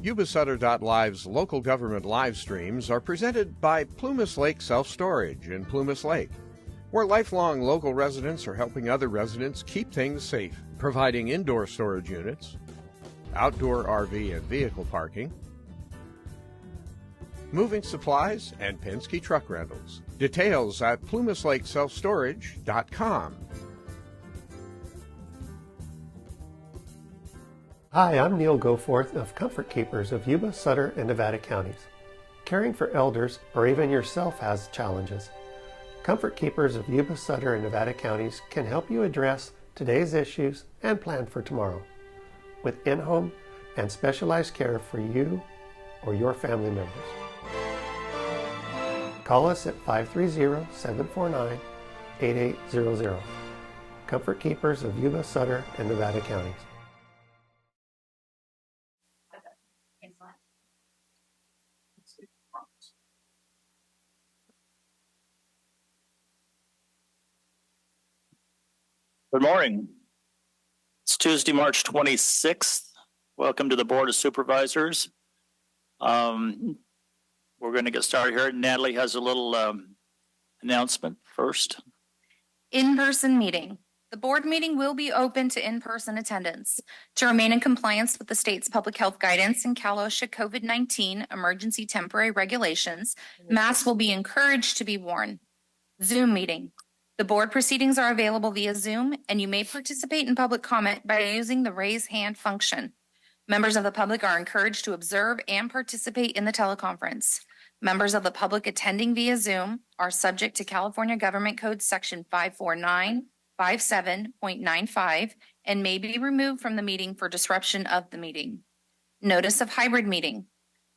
Yuba-Sutter.LIVE's local government live streams are presented by Plumas Lake Self-Storage in Plumas Lake, where lifelong local residents are helping other residents keep things safe, providing indoor storage units, outdoor RV and vehicle parking, moving supplies, and Penske truck rentals. Details at plumaslakeselfstorage.com. Hi, I'm Neil Goforth of Comfort Keepers of Yuba, Sutter, and Nevada counties. Caring for elders or even yourself has challenges. Comfort Keepers of Yuba, Sutter, and Nevada counties can help you address today's issues and plan for tomorrow with in-home and specialized care for you or your family members. Call us at 530-749-8800. Comfort Keepers of Yuba, Sutter, and Nevada counties. Good morning. It's Tuesday, March 26th. Welcome to the Board of Supervisors. We're going to get started here. Natalie has a little announcement first. In-person meeting. The board meeting will be open to in-person attendance. To remain in compliance with the state's public health guidance and Cal OSHA COVID-19 emergency temporary regulations, masks will be encouraged to be worn. Zoom meeting. The board proceedings are available via Zoom, and you may participate in public comment by using the raise hand function. Members of the public are encouraged to observe and participate in the teleconference. Members of the public attending via Zoom are subject to California Government Code Section 54957.95 and may be removed from the meeting for disruption of the meeting. Notice of hybrid meeting.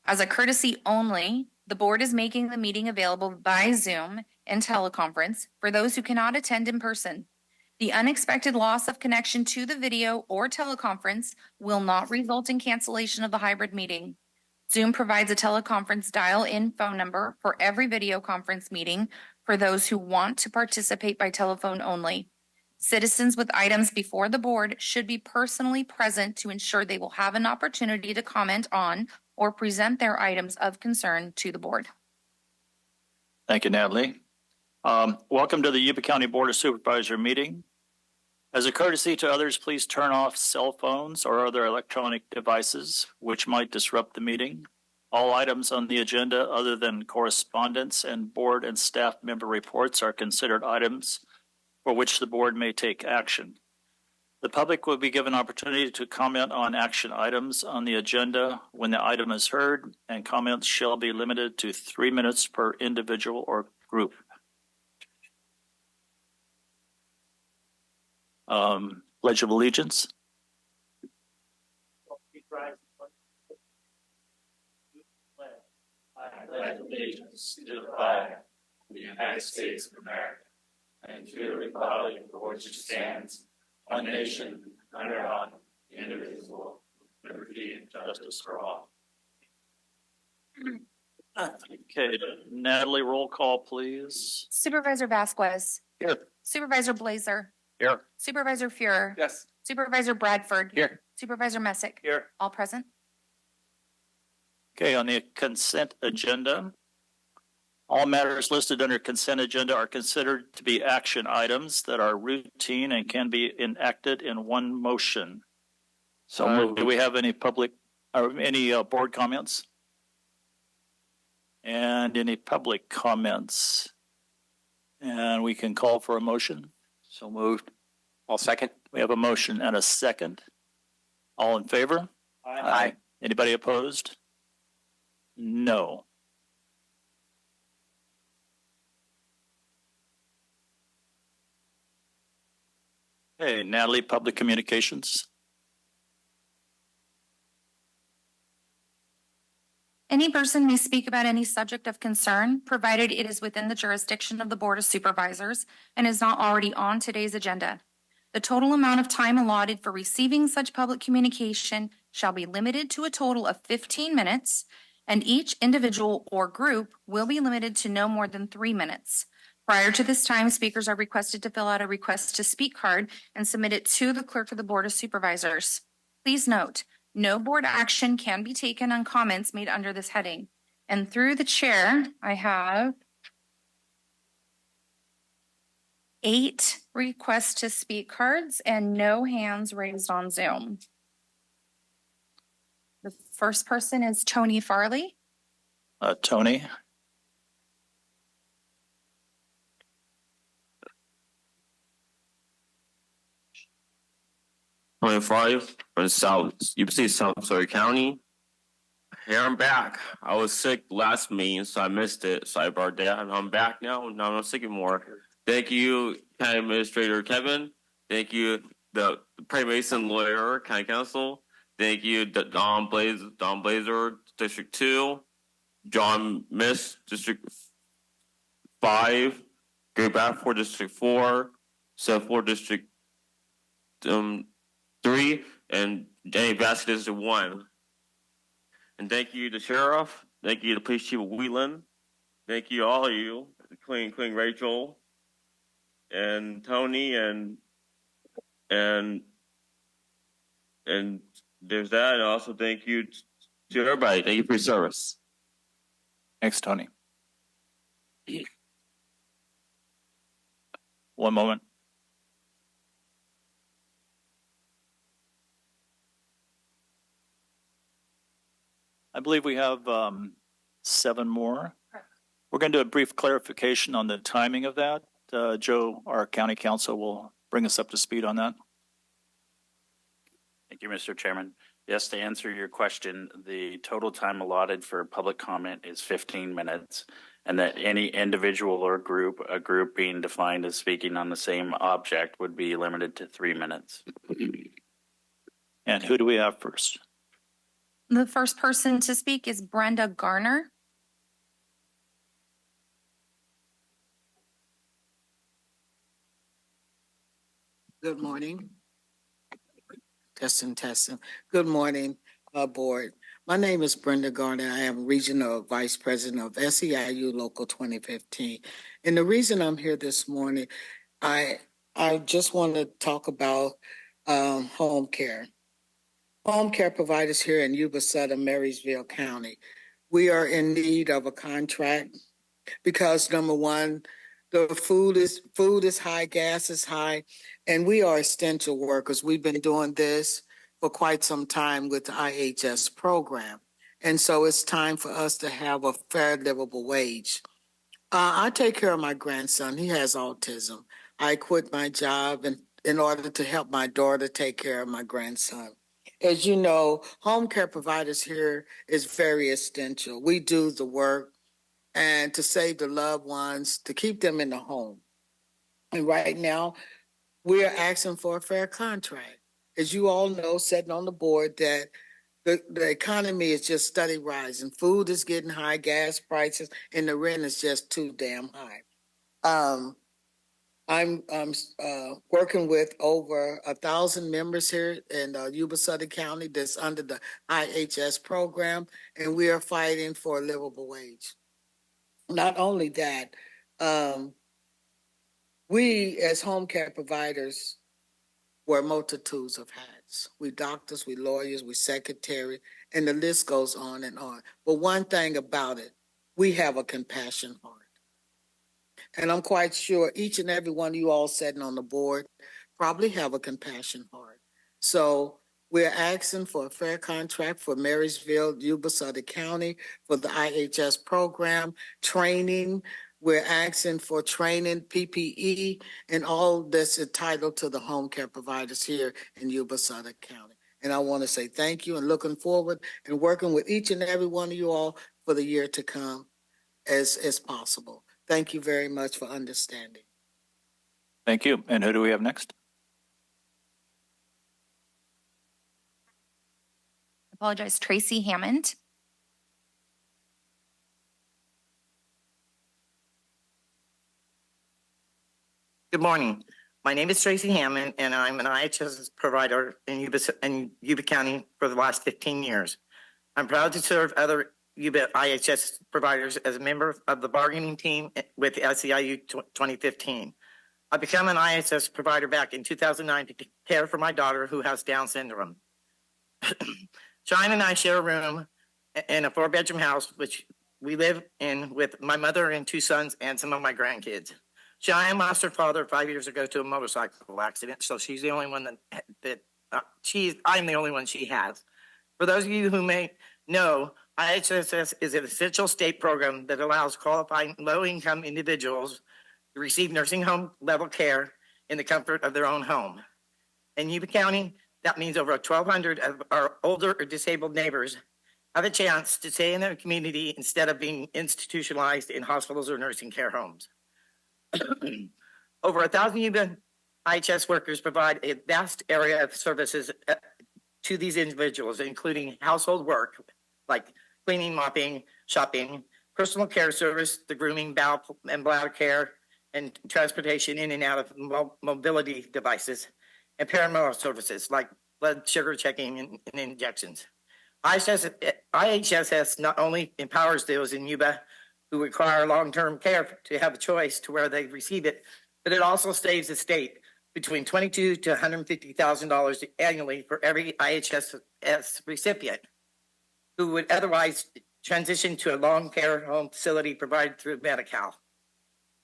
As a courtesy only, the board is making the meeting available by Zoom and teleconference for those who cannot attend in person. The unexpected loss of connection to the video or teleconference will not result in cancellation of the hybrid meeting. Zoom provides a teleconference dial-in phone number for every video conference meeting for those who want to participate by telephone only. Citizens with items before the board should be personally present to ensure they will have an opportunity to comment on or present their items of concern to the board. Thank you, Natalie. Welcome to the Yuba County Board of Supervisor meeting. As a courtesy to others, please turn off cell phones or other electronic devices which might disrupt the meeting. All items on the agenda other than correspondence and board and staff member reports are considered items for which the board may take action. The public will be given opportunity to comment on action items on the agenda when the item is heard, and comments shall be limited to 3 minutes per individual or group. Pledge of Allegiance. I pledge allegiance to the flag of the United States of America and to the republic for which it stands, one nation, under God, indivisible, liberty and justice for all. Okay, Natalie, roll call, please. Supervisor Vasquez. Here. Supervisor Blazer. Here. Supervisor Fuhrer. Yes. Supervisor Bradford. Here. Supervisor Messick. Here. All present. Okay, on the consent agenda, all matters listed under consent agenda are considered to be action items that are routine and can be enacted in one motion. So do we have any public or any board comments? And any public comments? And we can call for a motion. So moved. I'll second. We have a motion and a second. All in favor? Aye. Anybody opposed? No. Okay, Natalie, public communications. Any person may speak about any subject of concern, provided it is within the jurisdiction of the Board of Supervisors and is not already on today's agenda. The total amount of time allotted for receiving such public communication shall be limited to a total of 15 minutes, and each individual or group will be limited to no more than 3 minutes. Prior to this time, speakers are requested to fill out a request to speak card and submit it to the clerk of the Board of Supervisors. Please note, No board action can be taken on comments made under this heading. And through the chair, I have 8 requests to speak cards and no hands raised on Zoom. The first person is Tony Farley. Tony. Tony Farley from South Sawyer County. Here I'm back. I was sick last meeting, so I missed it. So I brought that, and I'm back now. Now I'm not sick anymore. Thank you, County Administrator Kevin. Thank you, the Perry Mason lawyer, County Council. Thank you, Don Blazer, District 2. John Miss, District 5. Gary Bradford, District 4. Seth Ford, District 3, and Danny Bassett, District 1. And thank you, the sheriff. Thank you, the police chief of Wheatland. Thank you, all of you, including Rachel and Tony, and there's that. And also thank you to everybody. Thank you for your service. Thanks, Tony. One moment. I believe we have 7 more. We're going to do a brief clarification on the timing of that. Joe, our county counsel, will bring us up to speed on that. Thank you, Mr. Chairman. Yes, to answer your question, the total time allotted for public comment is 15 minutes, and that any individual or a group being defined as speaking on the same object would be limited to 3 minutes. And who do we have first? The first person to speak is Brenda Garner. Good morning. Testing. Good morning, board. My name is Brenda Garner. I am Regional Vice President of SEIU Local 2015. And the reason I'm here this morning, I just want to talk about home care. Home care providers here in Yuba-Sutter, Marysville County. We are in need of a contract because number one, the food is high, gas is high, and we are essential workers. We've been doing this for quite some time with the IHS program. And so it's time for us to have a fair, livable wage. I take care of my grandson. He has autism. I quit my job in order to help my daughter take care of my grandson. As you know, home care providers here is very essential. We do the work and to save the loved ones, to keep them in the home. And right now, we are asking for a fair contract. As you all know, sitting on the board, that the economy is just steady rising. Food is getting high, gas prices, and the rent is just too damn high. I'm working with over 1,000 members here in Yuba-Sutter County that's under the IHS program, and we are fighting for a livable wage. Not only that, we as home care providers wear multitudes of hats. We doctors, we lawyers, we secretary, and the list goes on and on. But one thing about it, we have a compassion heart. And I'm quite sure each and every one of you all sitting on the board probably have a compassion heart. So we're asking for a fair contract for Marysville, Yuba-Sutter County, for the IHS program, training. We're asking for training, PPE, and all that's entitled to the home care providers here in Yuba-Sutter County. And I want to say thank you and looking forward and working with each and every one of you all for the year to come as possible. Thank you very much for understanding. Thank you. And who do we have next? Apologize, Tracy Hammond. Good morning. My name is Tracy Hammond, and I'm an IHS provider in Yuba County for the last 15 years. I'm proud to serve other Yuba IHS providers as a member of the bargaining team with SEIU 2015. I became an IHS provider back in 2009 to care for my daughter who has Down syndrome. Cheyenne and I share a room in a 4-bedroom house, which we live in with my mother and 2 sons and some of my grandkids. Cheyenne lost her father 5 years ago to a motorcycle accident, so she's the only one I'm the only one she has. For those of you who may know, IHSS is an essential state program that allows qualifying low-income individuals to receive nursing home level care in the comfort of their own home. In Yuba County, that means over 1,200 of our older or disabled neighbors have a chance to stay in their community instead of being institutionalized in hospitals or nursing care homes. Over 1,000 Yuba IHS workers provide a vast area of services to these individuals, including household work like cleaning, mopping, shopping, personal care service, the grooming, bowel and bladder care, and transportation in and out of mobility devices, and paramedical services like blood sugar checking and injections. IHSS not only empowers those in Yuba who require long-term care to have a choice to where they receive it, but it also saves the state between $22,000 to $150,000 annually for every IHSS recipient who would otherwise transition to a long care home facility provided through Medi-Cal.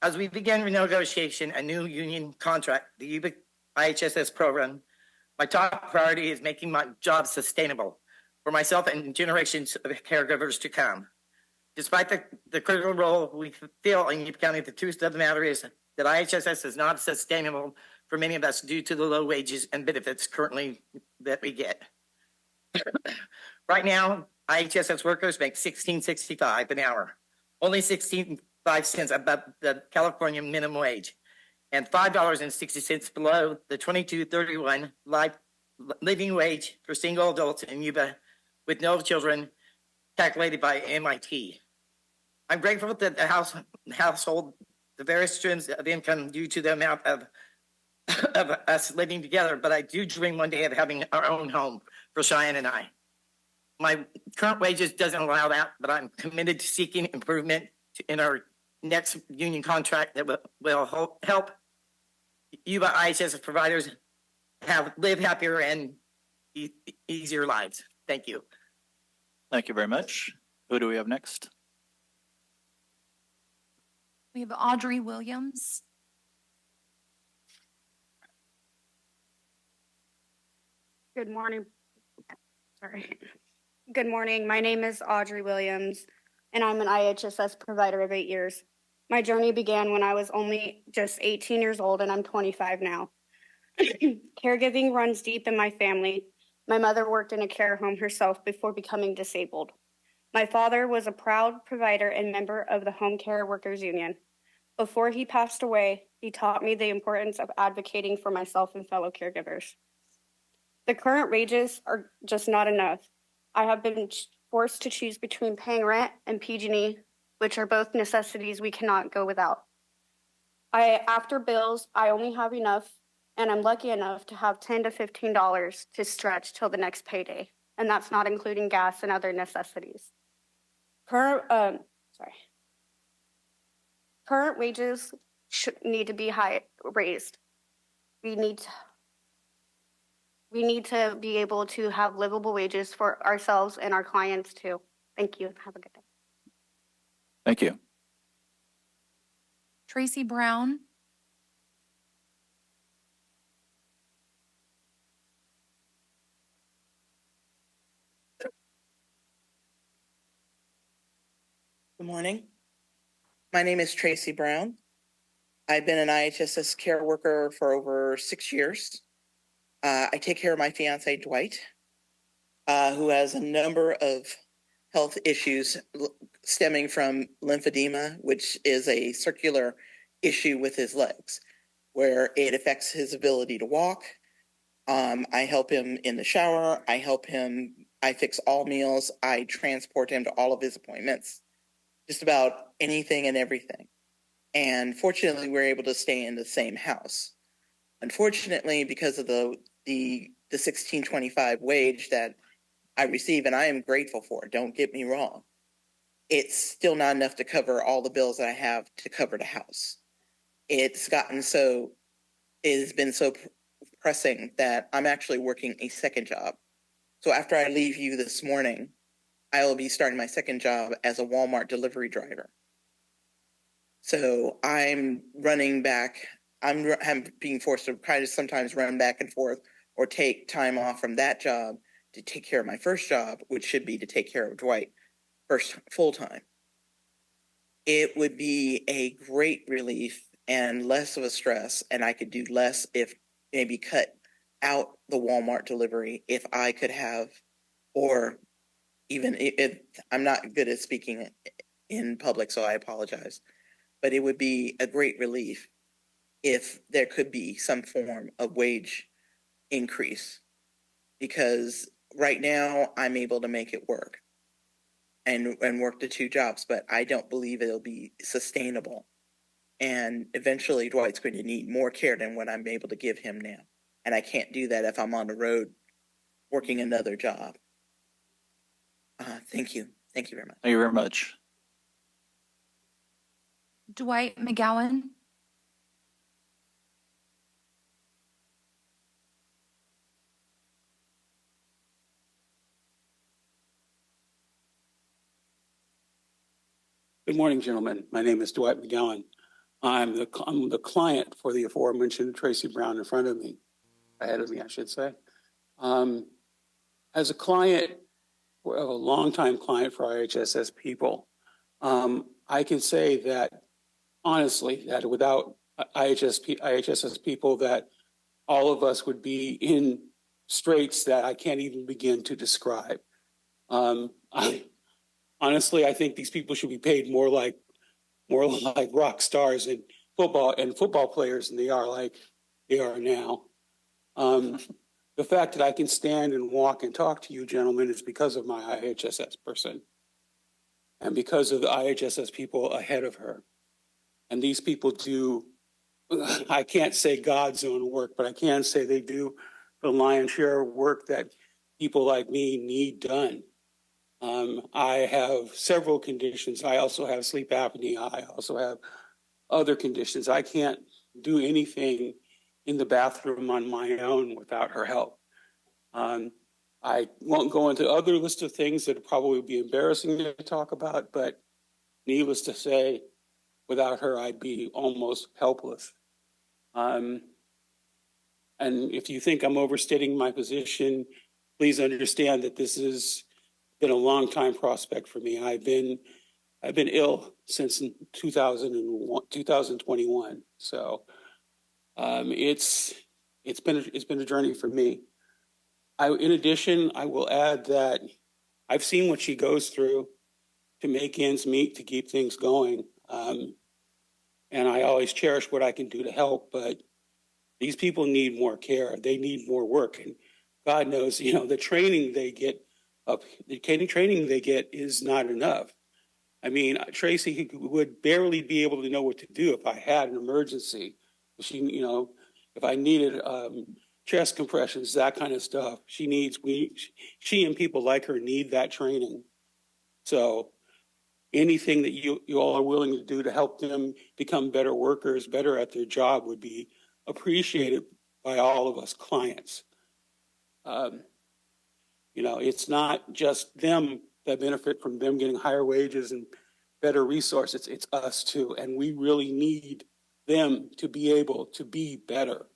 As we begin renegotiation a new union contract, the Yuba IHSS program, my top priority is making my job sustainable for myself and generations of caregivers to come. Despite the critical role we feel in Yuba County, the truth of the matter is that IHSS is not sustainable for many of us due to the low wages and benefits currently that we get. Right now, IHSS workers make $16.65 an hour, only 65 cents above the California minimum wage, and $5.60 below the $22.31 living wage for single adults in Yuba with no children, calculated by MIT. I'm grateful that the household, the various streams of income due to the amount of us living together, but I do dream one day of having our own home for Cheyenne and I. My current wages doesn't allow that, but I'm committed to seeking improvement in our next union contract that will help Yuba IHS providers live happier and easier lives. Thank you. Thank you very much. Who do we have next? We have Audrey Williams. Good morning. Sorry. Good morning. My name is Audrey Williams, and I'm an IHSS provider of 8 years. My journey began when I was only just 18 years old, and I'm 25 now. Caregiving runs deep in my family. My mother worked in a care home herself before becoming disabled. My father was a proud provider and member of the Home Care Workers Union. Before he passed away, he taught me the importance of advocating for myself and fellow caregivers. The current wages are just not enough. I have been forced to choose between paying rent and PG&E, which are both necessities we cannot go without. After bills, I only have enough, and I'm lucky enough to have $10 to $15 to stretch till the next payday, and that's not including gas and other necessities. Current wages need to be raised. We need to be able to have livable wages for ourselves and our clients too. Thank you. Have a good day. Thank you. Tracy Brown. Good morning. My name is Tracy Brown. I've been an IHSS care worker for over 6 years. I take care of my fiance, Dwight, who has a number of health issues stemming from lymphedema, which is a circular issue with his legs, where it affects his ability to walk. I help him in the shower. I fix all meals. I transport him to all of his appointments, just about anything and everything. And fortunately, we're able to stay in the same house. Unfortunately, because of the $16.25 wage that I receive, and I am grateful for it, don't get me wrong, it's still not enough to cover all the bills that I have to cover the house. It has been so pressing that I'm actually working a second job So after I leave you this morning, I will be starting my second job as a Walmart delivery driver. So I'm running back. I'm being forced to kind of sometimes run back and forth or take time off from that job to take care of my first job, which should be to take care of Dwight first full time. It would be a great relief and less of a stress, and I could do less if maybe cut out the Walmart delivery if I could have, or even if I'm not good at speaking in public, so I apologize, but it would be a great relief if there could be some form of wage increase, because right now I'm able to make it work and work the two jobs, but I don't believe it'll be sustainable. And eventually Dwight's going to need more care than what I'm able to give him now. And I can't do that if I'm on the road working another job. Thank you. Thank you very much. Thank you very much. Dwight McGowan. Good morning, gentlemen. My name is Dwight McGowan. I'm the client for the aforementioned Tracy Brown in front of me, ahead of me, I should say. As a client, a longtime client for IHSS people, I can say that honestly, that without IHSS people, that all of us would be in straits that I can't even begin to describe. Honestly, I think these people should be paid more like rock stars and football players than they are now. The fact that I can stand and walk and talk to you gentlemen is because of my IHSS person and because of the IHSS people ahead of her. And these people do, I can't say God's own work, but I can say they do the lion's share of work that people like me need done. I have several conditions. I also have sleep apnea. I also have other conditions. I can't do anything in the bathroom on my own without her help. I won't go into other list of things that would probably be embarrassing to talk about, but needless to say, without her, I'd be almost helpless. And if you think I'm overstating my position, please understand that this has been a long time prospect for me. I've been ill since 2021. So it's been a journey for me. In addition, I will add that I've seen what she goes through to make ends meet, to keep things going. And I always cherish what I can do to help, but these people need more care. They need more work. And God knows, the training they get is not enough. I mean, Tracy would barely be able to know what to do if I had an emergency. If I needed chest compressions, that kind of stuff. She and people like her need that training. So anything that you all are willing to do to help them become better workers, better at their job would be appreciated by all of us clients. It's not just them that benefit from them getting higher wages and better resources. It's us too. And we really need them to be able to be better,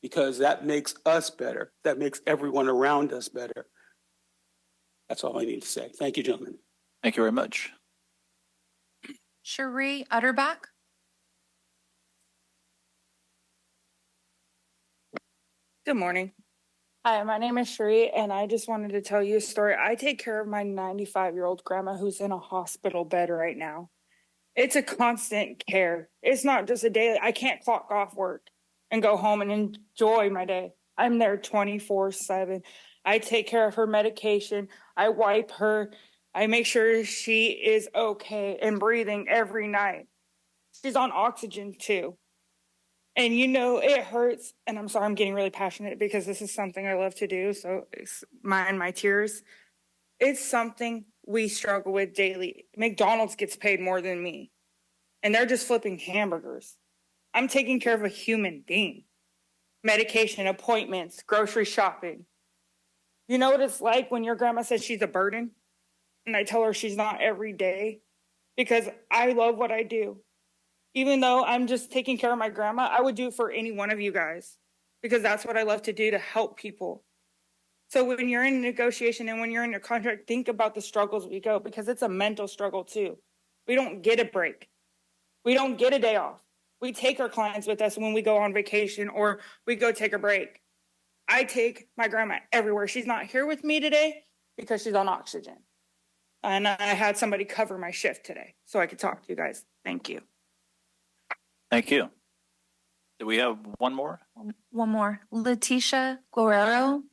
because that makes us better. That makes everyone around us better. That's all I need to say. Thank you, gentlemen. Thank you very much. Cherie Utterbach. Good morning. Hi, my name is Cherie, and I just wanted to tell you a story. I take care of my 95-year-old grandma who's in a hospital bed right now. It's a constant care. It's not just a daily. I can't clock off work and go home and enjoy my day. I'm there 24/7. I take care of her medication. I wipe her. I make sure she is okay and breathing every night. She's on oxygen too. And it hurts. And I'm sorry, I'm getting really passionate because this is something I love to do. So mind my tears. It's something we struggle with daily. McDonald's gets paid more than me. And they're just flipping hamburgers. I'm taking care of a human being. Medication, appointments, grocery shopping. You know what it's like when your grandma says she's a burden? And I tell her she's not every day, because I love what I do. Even though I'm just taking care of my grandma, I would do it for any one of you guys, because that's what I love to do, to help people. So when you're in negotiation and when you're in your contract, think about the struggles we go, because it's a mental struggle too. We don't get a break. We don't get a day off. We take our clients with us when we go on vacation or we go take a break. I take my grandma everywhere. She's not here with me today because she's on oxygen. And I had somebody cover my shift today so I could talk to you guys. Thank you. Thank you. Do we have one more? One more. Leticia Guerrero.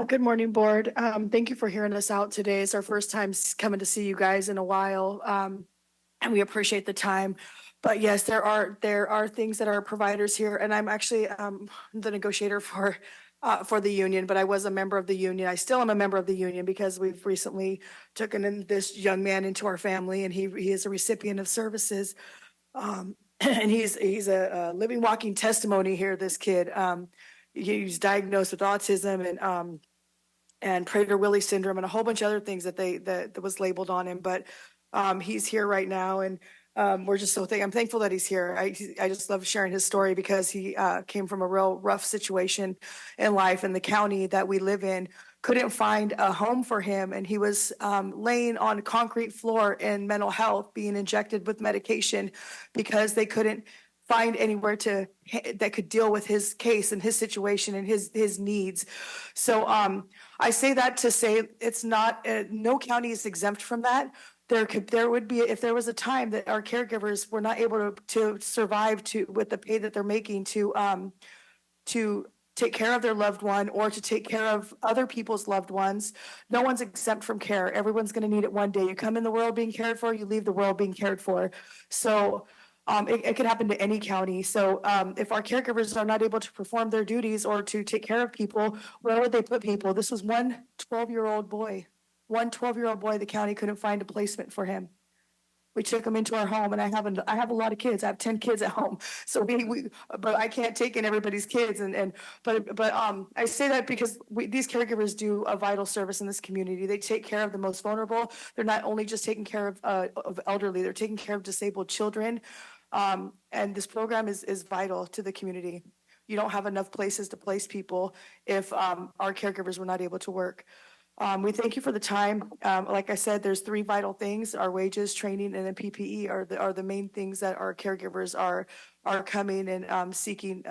Good morning, board. Thank you for hearing us out today. It's our first time coming to see you guys in a while, and we appreciate the time. But yes, there are things that are providers here, and I'm actually the negotiator for the union. But I was a member of the union. I still am a member of the union because we've recently taken in this young man into our family, and he is a recipient of services, and he's a living, walking testimony here. This kid. He's diagnosed with autism and Prader-Willi syndrome and a whole bunch of other things that was labeled on him. But he's here right now, and we're just I'm thankful that he's here. I just love sharing his story because he came from a real rough situation in life, and the county that we live in couldn't find a home for him, and he was laying on a concrete floor in mental health, being injected with medication because they couldn't find anywhere that could deal with his case and his situation and his needs. So I say that to say it's not, no county is exempt from that. There would be, if there was a time that our caregivers were not able to survive with the pay that they're making to take care of their loved one or to take care of other people's loved ones. No one's exempt from care. Everyone's going to need it one day. You come in the world being cared for, you leave the world being cared for. So it could happen to any county. So if our caregivers are not able to perform their duties or to take care of people, where would they put people? This was one 12-year-old boy. One 12-year-old boy, the county couldn't find a placement for him. We took him into our home, and I have a lot of kids. I have 10 kids at home, so but I can't take in everybody's kids. But I say that because these caregivers do a vital service in this community. They take care of the most vulnerable. They're not only just taking care of elderly; they're taking care of disabled children. And this program is vital to the community. You don't have enough places to place people if our caregivers were not able to work. We thank you for the time. Like I said, there's 3 vital things: our wages, training, and then PPE are the main things that our caregivers are coming and seeking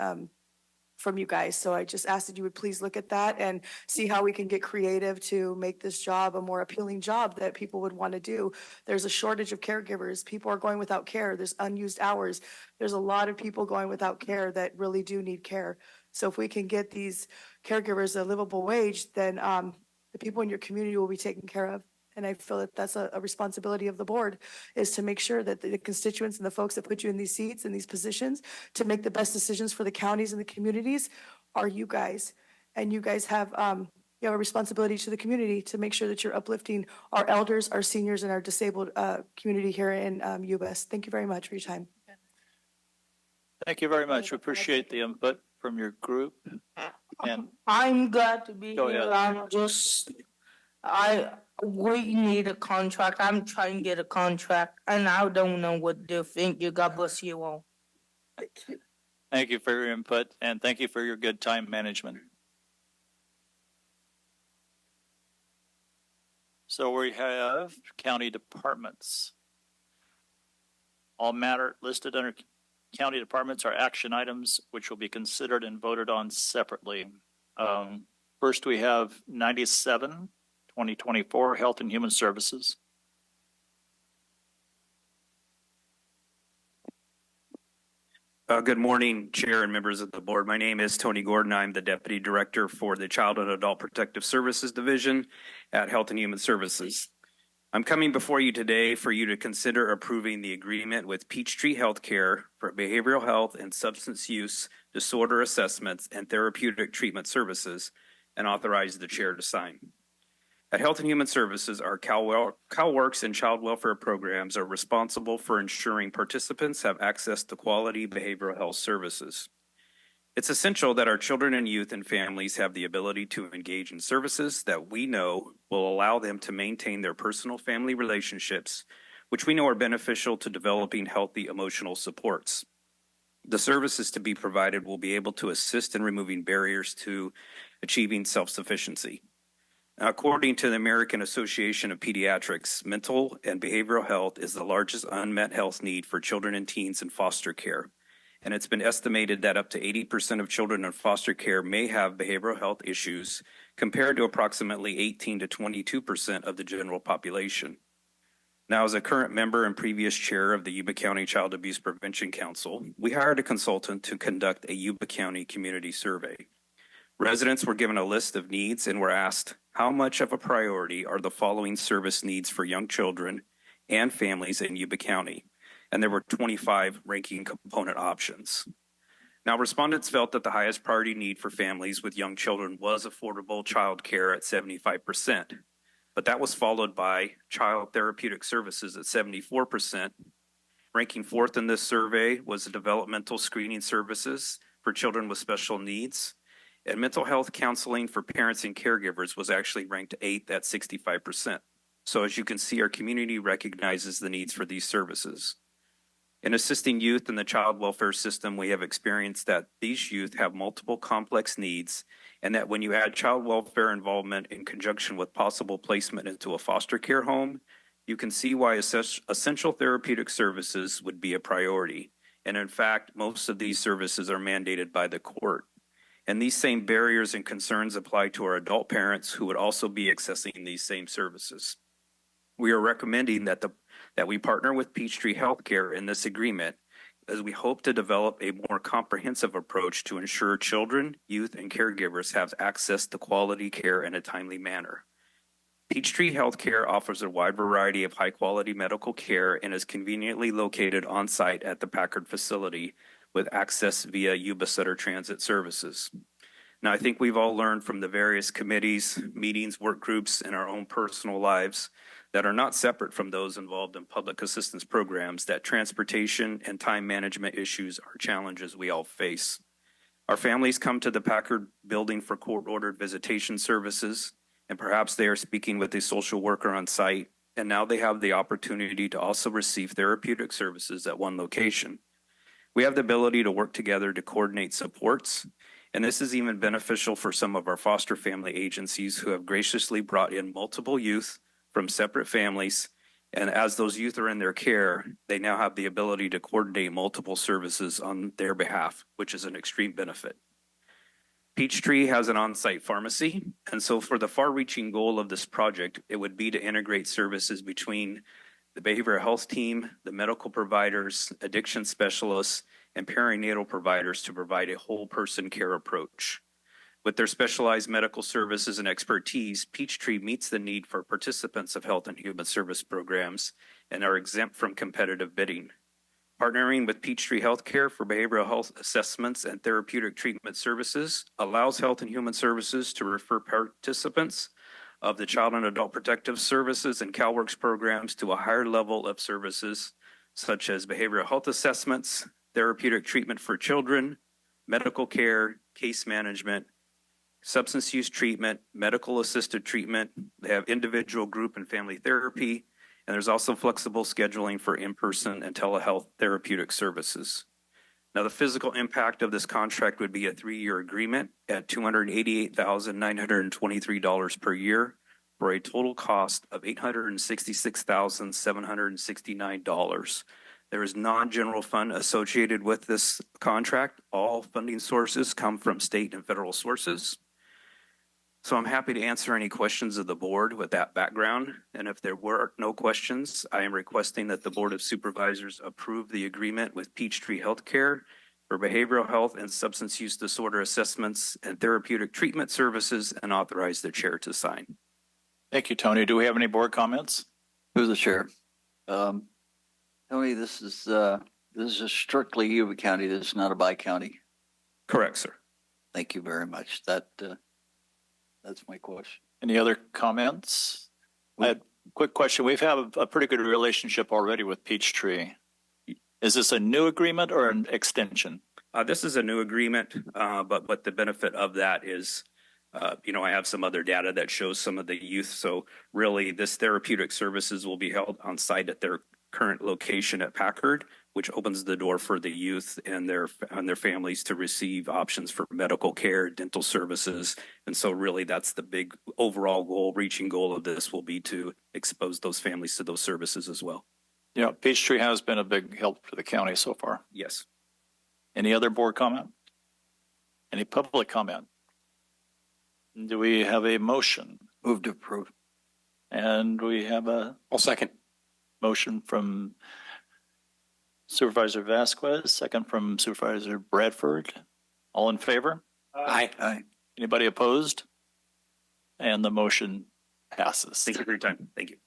from you guys. So I just ask that you would please look at that and see how we can get creative to make this job a more appealing job that people would want to do. There's a shortage of caregivers. People are going without care. There's unused hours. There's a lot of people going without care that really do need care. So if we can get these caregivers a livable wage, then the people in your community will be taken care of. And I feel that that's a responsibility of the board, is to make sure that the constituents and the folks that put you in these seats and these positions to make the best decisions for the counties and the communities are you guys. And you guys have you have a responsibility to the community to make sure that you're uplifting our elders, our seniors, and our disabled community here in Yuba. Thank you very much for your time. Thank you very much. We appreciate the input from your group. And I'm glad to be Go here. ahead. We need a contract. I'm trying to get a contract, and I don't know what to think. You, God bless you all. Thank you for your input, and thank you for your good time management. So we have county departments. All matter listed under county departments are action items which will be considered and voted on separately. First, we have 97, 2024, Health and Human Services. Good morning, Chair and members of the board. My name is Tony Gordon. I'm the Deputy Director for the Child and Adult Protective Services Division at Health and Human Services. I'm coming before you today for you to consider approving the agreement with Peachtree Healthcare for behavioral health and substance use disorder assessments and therapeutic treatment services, and authorize the chair to sign. At Health and Human Services, our CalWorks and child welfare programs are responsible for ensuring participants have access to quality behavioral health services. It's essential that our children and youth and families have the ability to engage in services that we know will allow them to maintain their personal family relationships, which we know are beneficial to developing healthy emotional supports. The services to be provided will be able to assist in removing barriers to achieving self-sufficiency. According to the American Association of Pediatrics, mental and behavioral health is the largest unmet health need for children and teens in foster care. And it's been estimated that up to 80% of children in foster care may have behavioral health issues, compared to approximately 18 to 22% of the general population. Now, as a current member and previous chair of the Yuba County Child Abuse Prevention Council, we hired a consultant to conduct a Yuba County community survey. Residents were given a list of needs and were asked, how much of a priority are the following service needs for young children and families in Yuba County? And there were 25 ranking component options. Now, respondents felt that the highest priority need for families with young children was affordable child care at 75%, but that was followed by child therapeutic services at 74%. Ranking fourth in this survey was the developmental screening services for children with special needs. And mental health counseling for parents and caregivers was actually ranked 8th at 65%. So as you can see, our community recognizes the needs for these services. In assisting youth in the child welfare system, we have experienced that these youth have multiple complex needs, and that when you add child welfare involvement in conjunction with possible placement into a foster care home, you can see why essential therapeutic services would be a priority. And in fact, most of these services are mandated by the court. And these same barriers and concerns apply to our adult parents who would also be accessing these same services. We are recommending that we partner with Peachtree Healthcare in this agreement, as we hope to develop a more comprehensive approach to ensure children, youth, and caregivers have access to quality care in a timely manner. Peachtree Healthcare offers a wide variety of high-quality medical care and is conveniently located on-site at the Packard facility, with access via Yuba-Sutter transit services. Now, I think we've all learned from the various committees, meetings, work groups, and our own personal lives that are not separate from those involved in public assistance programs that transportation and time management issues are challenges we all face. Our families come to the Packard building for court-ordered visitation services, and perhaps they are speaking with a social worker on site, and now they have the opportunity to also receive therapeutic services at one location. We have the ability to work together to coordinate supports, and this is even beneficial for some of our foster family agencies who have graciously brought in multiple youth from separate families, and as those youth are in their care, they now have the ability to coordinate multiple services on their behalf, which is an extreme benefit. Peachtree has an on-site pharmacy, and so for the far-reaching goal of this project, it would be to integrate services between the behavioral health team, the medical providers, addiction specialists, and perinatal providers to provide a whole person care approach. With their specialized medical services and expertise, Peachtree meets the need for participants of health and human service programs and are exempt from competitive bidding. Partnering with Peachtree Healthcare for behavioral health assessments and therapeutic treatment services allows Health and Human Services to refer participants of the Child and Adult Protective Services and CalWorks programs to a higher level of services such as behavioral health assessments, therapeutic treatment for children, medical care, case management, substance use treatment, medical assisted treatment. They have individual, group, and family therapy, and there's also flexible scheduling for in-person and telehealth therapeutic services. Now, the physical impact of this contract would be a 3-year agreement at $288,923 per year for a total cost of $866,769. There is non-general fund associated with this contract. All funding sources come from state and federal sources. So I'm happy to answer any questions of the board with that background. And if there were no questions, I am requesting that the Board of Supervisors approve the agreement with Peachtree Healthcare for behavioral health and substance use disorder assessments and therapeutic treatment services and authorize the chair to sign. Thank you, Tony. Do we have any board comments? Who's the chair? Tony, this is a strictly Yuba County. This is not a bi-county. Correct, sir. Thank you very much. That That's my question. Any other comments? I had a quick question. We've had a pretty good relationship already with Peachtree. Is this a new agreement or an extension? This is a new agreement, but what the benefit of that is, I have some other data that shows some of the youth. So really, this therapeutic services will be held on site at their current location at Packard, which opens the door for the youth and their families to receive options for medical care, dental services. And so really, that's the big overall goal, reaching goal of this will be to expose those families to those services as well. Yeah, Peachtree has been a big help for the county so far. Yes. Any other board comment? Any public comment? Do we have a motion? Move to approve. And we have I'll second. Motion from Supervisor Vasquez, second from Supervisor Bradford. All in favor? Aye. Aye. Anybody opposed? And the motion passes. Thank you for your time. Thank you.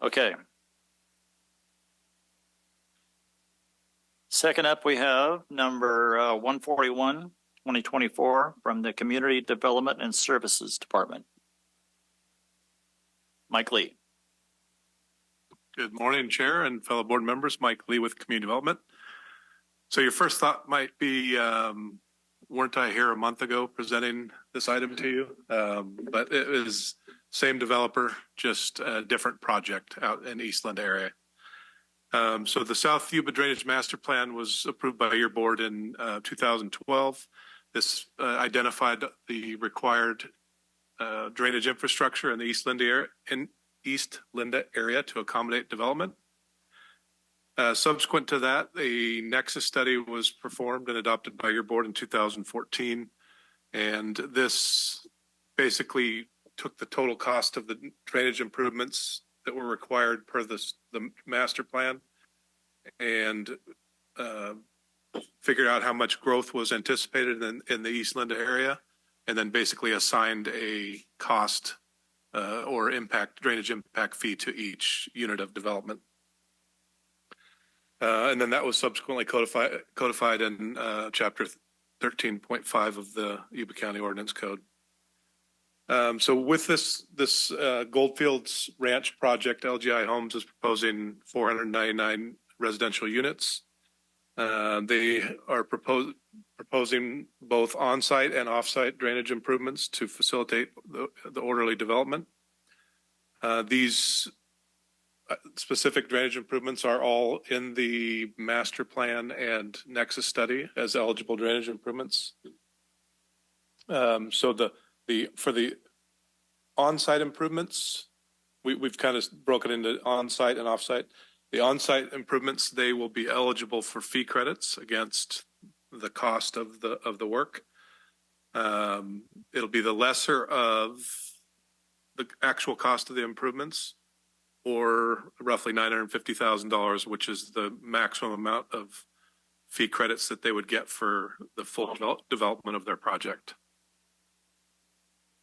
Okay. Second up, we have number 141, 2024 from the Community Development and Services Department. Mike Lee. Good morning, Chair and fellow board members. Mike Lee with Community Development. So your first thought might be, weren't I here a month ago presenting this item to you? But it is same developer, just a different project out in Eastland area. So the South Yuba Drainage Master Plan was approved by your board in 2012. This identified the required drainage infrastructure in the East Linda area to accommodate development. Subsequent to that, a nexus study was performed and adopted by your board in 2014. And this basically took the total cost of the drainage improvements that were required per the master plan and figured out how much growth was anticipated in the East Linda area, and then basically assigned a cost or drainage impact fee to each unit of development. And then that was subsequently codified in chapter 13.5 of the Yuba County Ordinance Code. So with this Goldfields Ranch project, LGI Homes is proposing 499 residential units. They are proposing both on-site and off-site drainage improvements to facilitate the orderly development. These specific drainage improvements are all in the master plan and nexus study as eligible drainage improvements. So for the on-site improvements, we've kind of broken into on-site and off-site. The on-site improvements, they will be eligible for fee credits against the cost of the work. It'll be the lesser of the actual cost of the improvements, or roughly $950,000, which is the maximum amount of fee credits that they would get for the full development of their project.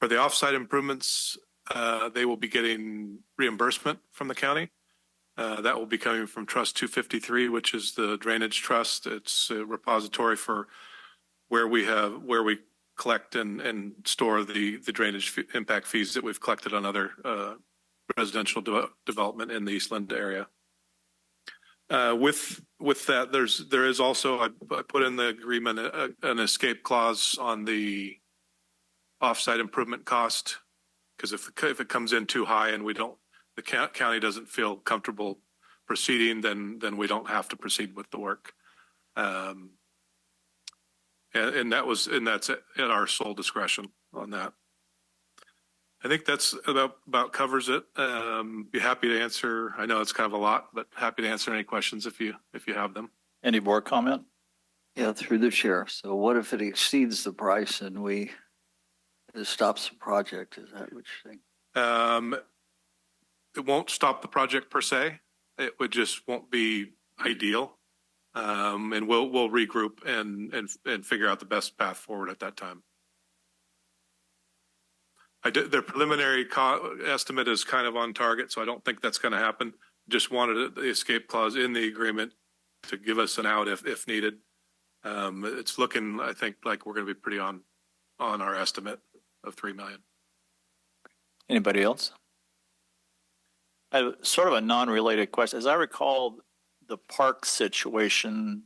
For the off-site improvements, they will be getting reimbursement from the county. That will be coming from Trust 253, which is the drainage trust. It's a repository for where we collect and store the drainage impact fees that we've collected on other residential development in the East Linda area. With that, there is also, I put in the agreement an escape clause on the off-site improvement cost, because if it comes in too high and the county doesn't feel comfortable proceeding, then we don't have to proceed with the work. And that's at our sole discretion on that. I think that's about covers it. Be happy to answer. I know it's kind of a lot, but happy to answer any questions if you have them. Any board comment? Yeah, through the chair. So what if it exceeds the price and it stops the project? Is that what you're saying? It won't stop the project per se. It won't be ideal. And we'll regroup and figure out the best path forward at that time. Their preliminary estimate is kind of on target, so I don't think that's going to happen. Just wanted the escape clause in the agreement to give us an out if needed. It's looking, I think, like we're going to be pretty on on our estimate of 3 million. Anybody else? I have sort of a non-related question. As I recall, the park situation,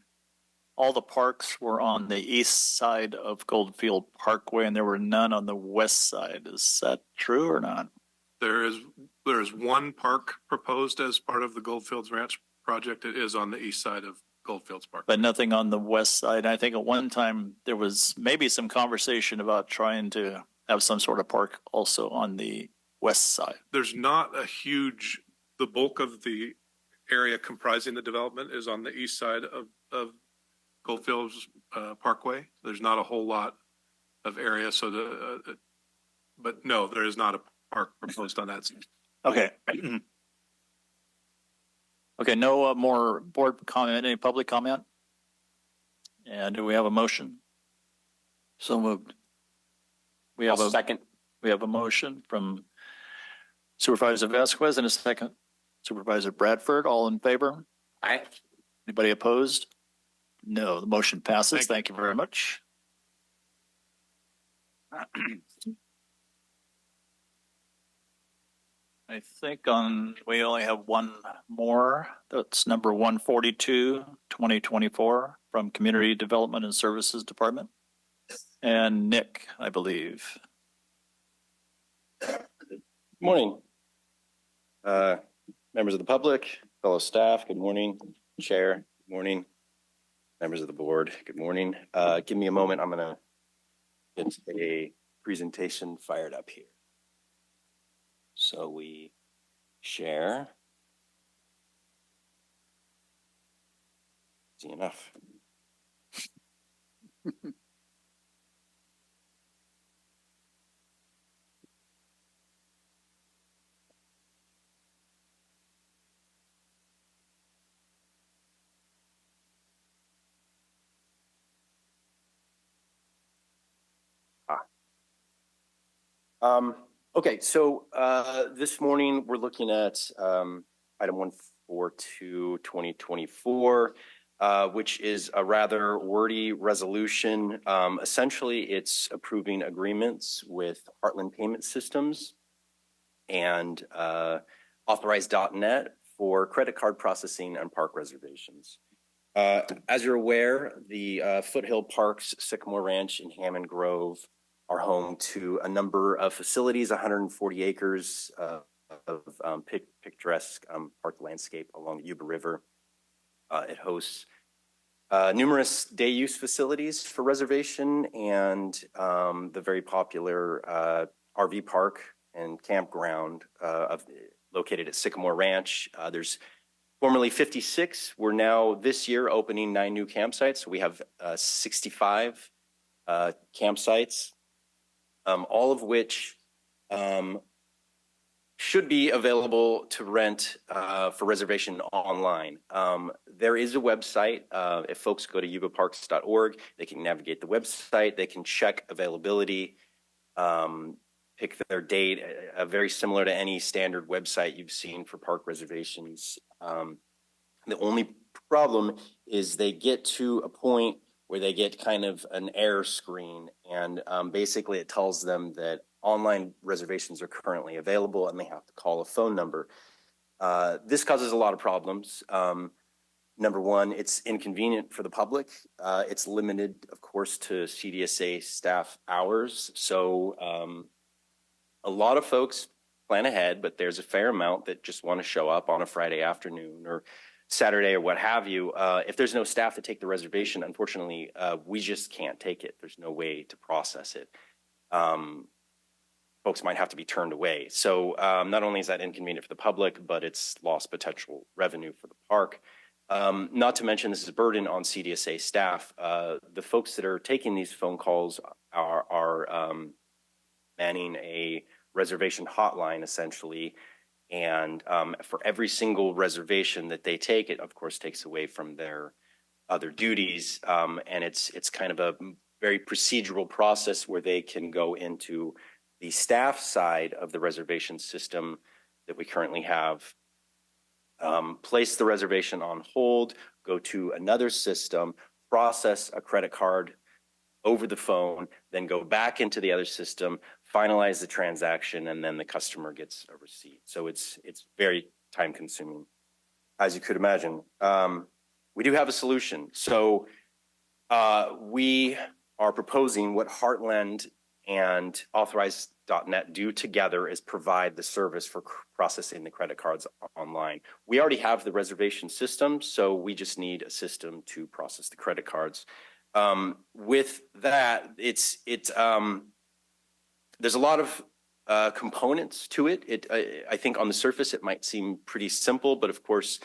all the parks were on the east side of Goldfield Parkway and there were none on the west side. Is that true or not? There is one park proposed as part of the Goldfields Ranch project. It is on the east side of Goldfields Park. But nothing on the west side. I think at one time there was maybe some conversation about trying to have some sort of park also on the west side. There's not a huge, the bulk of the area comprising the development is on the east side of Goldfields Parkway. There's not a whole lot of area. So but no, there is not a park proposed on that side. Okay. Okay, no more board comment, any public comment? And do we have a motion? So moved. We have I'll a second. We have a motion from Supervisor Vasquez and a second Supervisor Bradford. All in favor? Aye. Anybody opposed? No, the motion passes. Thank you very much. I think we only have one more. That's number 142, 2024 from Community Development and Services Department. And Nick, I believe. Good morning. Members of the public, fellow staff, good morning. Chair, good morning. Members of the board, good morning. Give me a moment. I'm going to get a presentation fired up here. So we share. Easy enough. Okay, so this morning we're looking at item 142, 2024, which is a rather wordy resolution. Essentially, it's approving agreements with Heartland Payment Systems and Authorize.net for credit card processing and park reservations. As you're aware, the Foothill Parks, Sycamore Ranch, and Hammond Grove are home to a number of facilities, 140 acres of picturesque park landscape along the Yuba River. It hosts numerous day use facilities for reservation and the very popular RV park and campground located at Sycamore Ranch. There's formerly 56. We're now this year opening 9 new campsites. So we have 65 campsites. All of which should be available to rent for reservation online. There is a website. If folks go to yubaparks.org, they can navigate the website. They can check availability, pick their date, very similar to any standard website you've seen for park reservations. The only problem is they get to a point where they get kind of an error screen, and basically it tells them that online reservations are currently available and they have to call a phone number. This causes a lot of problems. Number one, it's inconvenient for the public. It's limited, of course, to CDSA staff hours. So a lot of folks plan ahead, but there's a fair amount that just want to show up on a Friday afternoon or Saturday or what have you. If there's no staff to take the reservation, unfortunately, we just can't take it. There's no way to process it. Folks might have to be turned away. So not only is that inconvenient for the public, but it's lost potential revenue for the park. Not to mention this is a burden on CDSA staff. The folks that are taking these phone calls are manning a reservation hotline, essentially. And for every single reservation that they take, it of course takes away from their other duties. And it's kind of a very procedural process where they can go into the staff side of the reservation system that we currently have, place the reservation on hold, go to another system, process a credit card over the phone, then go back into the other system, finalize the transaction, and then the customer gets a receipt. So it's very time consuming, as you could imagine. We do have a solution. So we are proposing what Heartland and Authorized.net do together is provide the service for processing the credit cards online. We already have the reservation system, so we just need a system to process the credit cards. With that, there's a lot of components to it. I think on the surface it might seem pretty simple, but of course,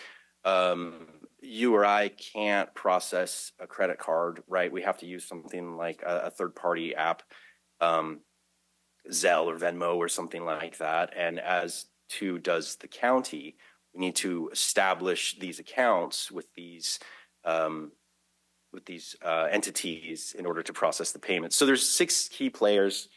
you or I can't process a credit card, right? We have to use something like a third-party app, Zelle or Venmo or something like that. And as to does the county, we need to establish these accounts with these entities in order to process the payments. So there's 6 key players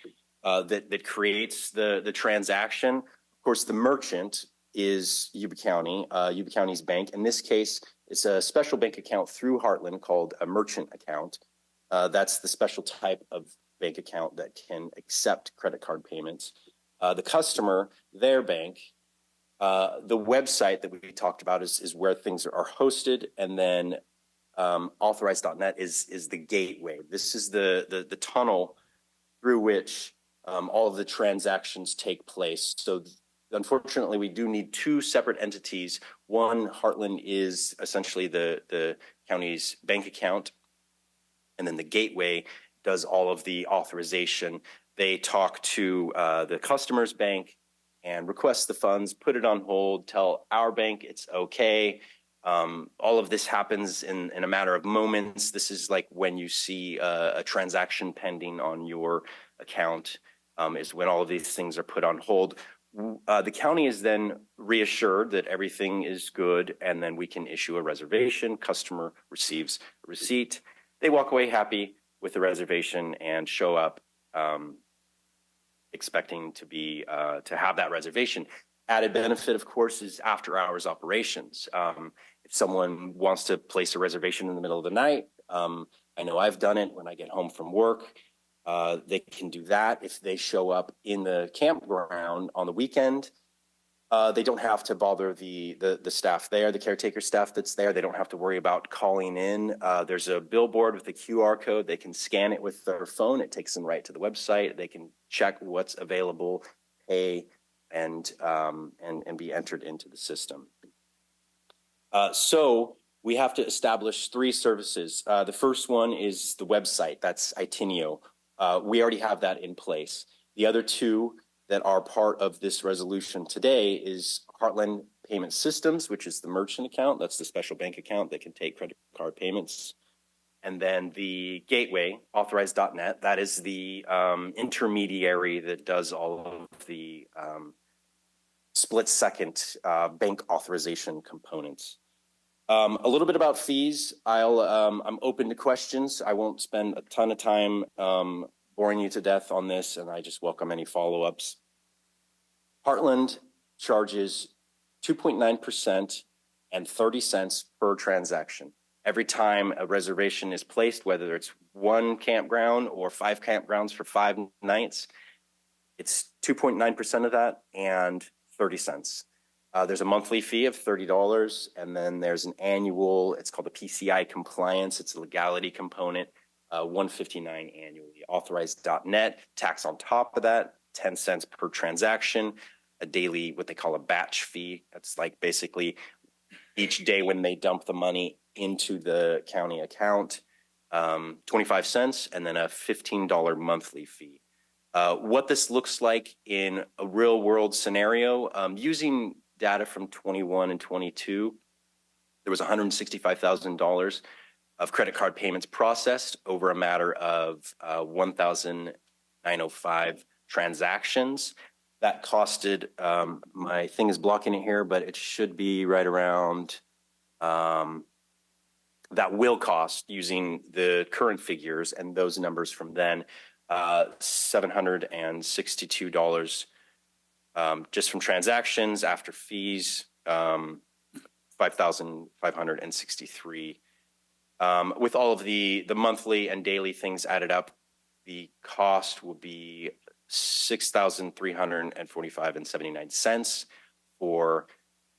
that creates the transaction. Of course, the merchant is Yuba County, Yuba County's bank. In this case, it's a special bank account through Heartland called a merchant account. That's the special type of bank account that can accept credit card payments. The customer, their bank, the website that we talked about is where things are hosted, and then Authorized.net is the gateway. This is the tunnel through which all of the transactions take place. So unfortunately, we do need 2 separate entities. One, Heartland is essentially the county's bank account, and then the gateway does all of the authorization. They talk to the customer's bank and request the funds, put it on hold, tell our bank it's okay. All of this happens in a matter of moments. This is like when you see a transaction pending on your account, is when all of these things are put on hold. The county is then reassured that everything is good, and then we can issue a reservation. Customer receives a receipt. They walk away happy with the reservation and show up expecting to have that reservation. Added benefit, of course, is after hours operations. If someone wants to place a reservation in the middle of the night, I know I've done it when I get home from work. They can do that. If they show up in the campground on the weekend, they don't have to bother the staff there, the caretaker staff that's there. They don't have to worry about calling in. There's a billboard with a QR code. They can scan it with their phone. It takes them right to the website. They can check what's available, pay, and be entered into the system. So we have to establish 3 services. The first one is the website. That's Itinio. We already have that in place. The other 2 that are part of this resolution today is Heartland Payment Systems, which is the merchant account. That's the special bank account that can take credit card payments. And then the gateway, Authorized.net, that is the intermediary that does all of the split-second bank authorization components. A little bit about fees. I'm open to questions. I won't spend a ton of time boring you to death on this, and I just welcome any follow-ups. Heartland charges 2.9% and 30 cents per transaction. Every time a reservation is placed, whether it's 1 campground or 5 campgrounds for 5 nights, it's 2.9% of that and 30 cents. There's a monthly fee of $30, and then there's an annual, it's called the PCI compliance. It's a legality component, $159 annually. Authorized.net, tax on top of that, 10 cents per transaction, a daily, what they call a batch fee. That's like basically each day when they dump the money into the county account, 25 cents, and then a $15 monthly fee. What this looks like in a real world scenario, using data from 21 and 22, there was $165,000 of credit card payments processed over a matter of 1,905 transactions. That costed, my thing is blocking it here, but it should be right around, that will cost, using the current figures and those numbers from then, $762 just from transactions. After fees, $5,563. With all of the monthly and daily things added up, the cost will be $6,345.79 for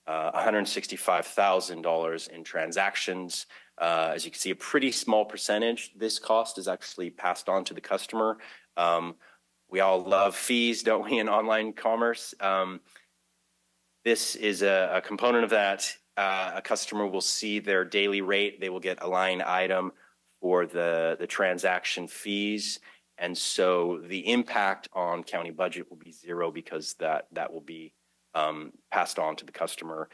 $165,000 in transactions. As you can see, a pretty small percentage. This cost is actually passed on to the customer. We all love fees, don't we, in online commerce? This is a component of that. A customer will see their daily rate. They will get a line item for the transaction fees. And so the impact on county budget will be zero because that will be passed on to the customer.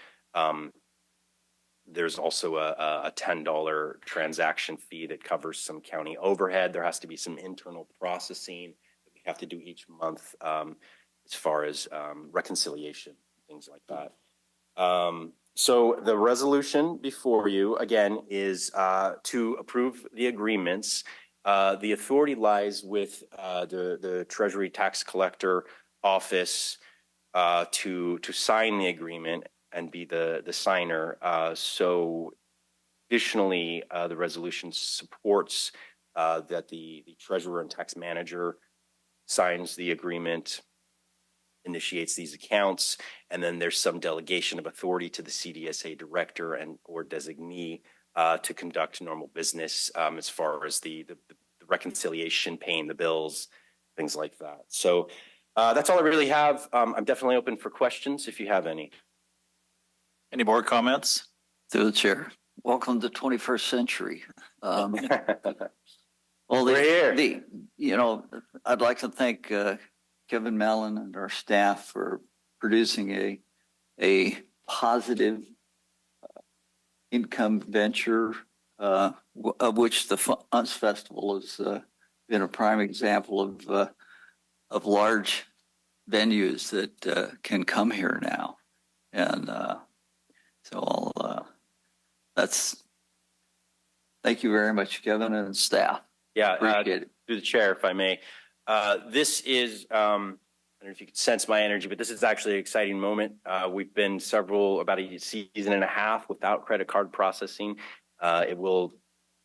There's also a $10 transaction fee that covers some county overhead. There has to be some internal processing that we have to do each month as far as reconciliation, things like that. So the resolution before you, again, is to approve the agreements. The authority lies with the Treasury Tax Collector Office to sign the agreement and be the signer. So additionally, the resolution supports that the treasurer and tax manager signs the agreement, initiates these accounts, and then there's some delegation of authority to the CDSA director and or designee to conduct normal business as far as the reconciliation, paying the bills, things like that. So that's all I really have. I'm definitely open for questions if you have any. Any board comments? Through the chair. Welcome to the 21st century. Well, we're here. I'd like to thank Kevin Mallon and our staff for producing a positive income venture, of which the Funds Festival has been a prime example of large venues that can come here now. And so thank you very much, Kevin and staff. Yeah, appreciate it. Through the chair, if I may. This is, I don't know if you could sense my energy, but this is actually an exciting moment. We've been about a season and a half without credit card processing. It will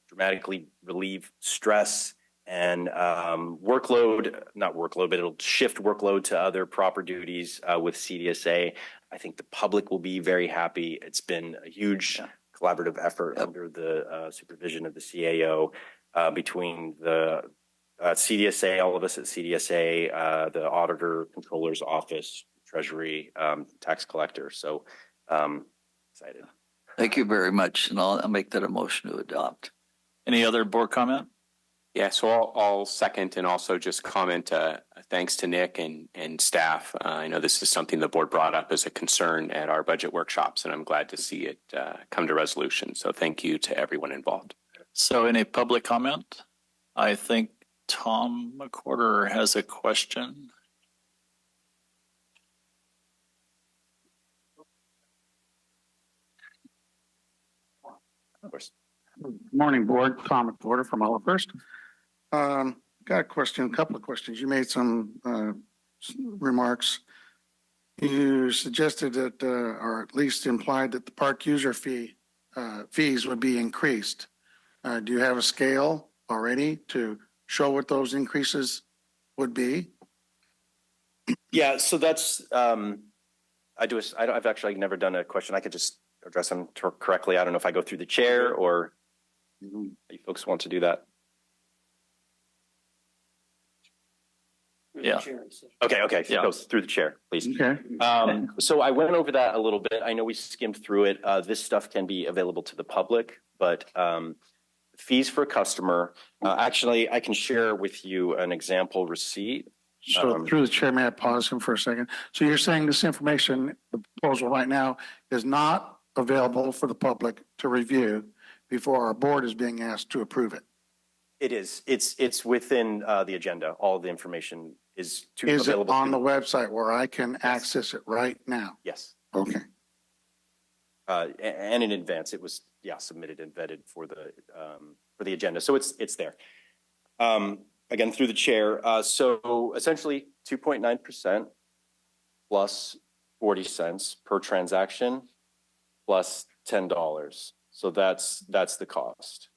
dramatically relieve stress and workload, not workload, but it'll shift workload to other proper duties with CDSA. I think the public will be very happy. It's been a huge collaborative effort under the supervision of the CAO between the CDSA, all of us at CDSA, the auditor, controller's office, treasury, tax collector. So excited. Thank you very much. And I'll make that a motion to adopt. Any other board comment? Yeah, so I'll second and also just comment thanks to Nick and staff. I know this is something the board brought up as a concern at our budget workshops, and I'm glad to see it come to resolution. So thank you to everyone involved. So any public comment? I think Tom McWhorter has a question. Of course. Good morning, board. Tom McWhorter from Olive First. Got a couple of questions. You made some remarks. You suggested that, or at least implied that the park user fees would be increased. Do you have a scale already to show what those increases would be? Yeah, so that's, I've actually never done a question. I could just address them correctly. I don't know if I go through the chair or you folks want to do that. Yeah. Okay. Yeah. Go through the chair, please. Okay. So I went over that a little bit. I know we skimmed through it. This stuff can be available to the public, but fees for a customer. Actually, I can share with you an example receipt. So through the chair, may I pause him for a second? So you're saying this information, the proposal right now, is not available for the public to review before our board is being asked to approve it? It is. It's within the agenda. All the information is available. Is it on the website where I can access it right now? Yes. Okay. And in advance, it was submitted and vetted for the agenda, so it's there. Again, through the chair. So essentially, 2.9% plus 40 cents per transaction plus $10. So that's the cost.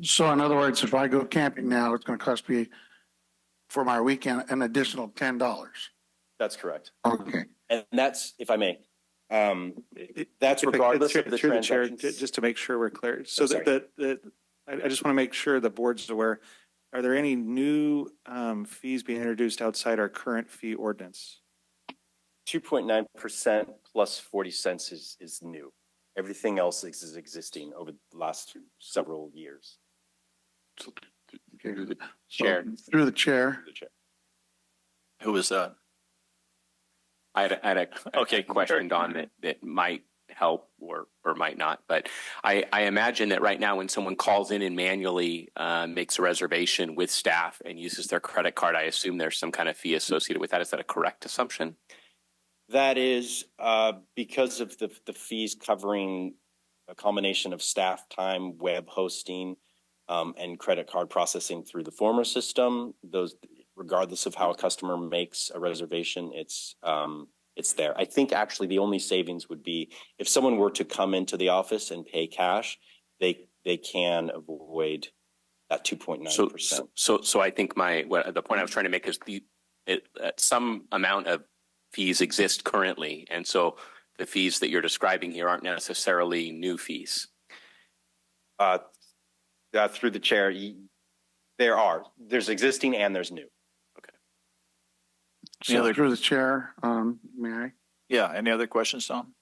So in other words, if I go camping now, it's going to cost me for my weekend an additional $10. That's correct. Okay. And that's, if I may, that's regardless of the Through the chair, transactions. just to make sure we're clear. So Oh, sorry. I just want to make sure the board's aware. Are there any new fees being introduced outside our current fee ordinance? 2.9% plus 40 cents is new. Everything else is existing over the last several years. Okay. Through the chair. Through the chair. Who was that? I had a question, Don, that might help or might not. But I imagine that right now when someone calls in and manually makes a reservation with staff and uses their credit card, I assume there's some kind of fee associated with that. Is that a correct assumption? That is because of the fees covering a combination of staff time, web hosting, and credit card processing through the former system. Those, regardless of how a customer makes a reservation, it's there. I think actually the only savings would be if someone were to come into the office and pay cash, they can avoid that 2.9%. So I think the point I was trying to make is some amount of fees exist currently, and so the fees that you're describing here aren't necessarily new fees. Through the chair, there's existing and there's new. So through the chair, may I? Yeah. Any other questions, Tom?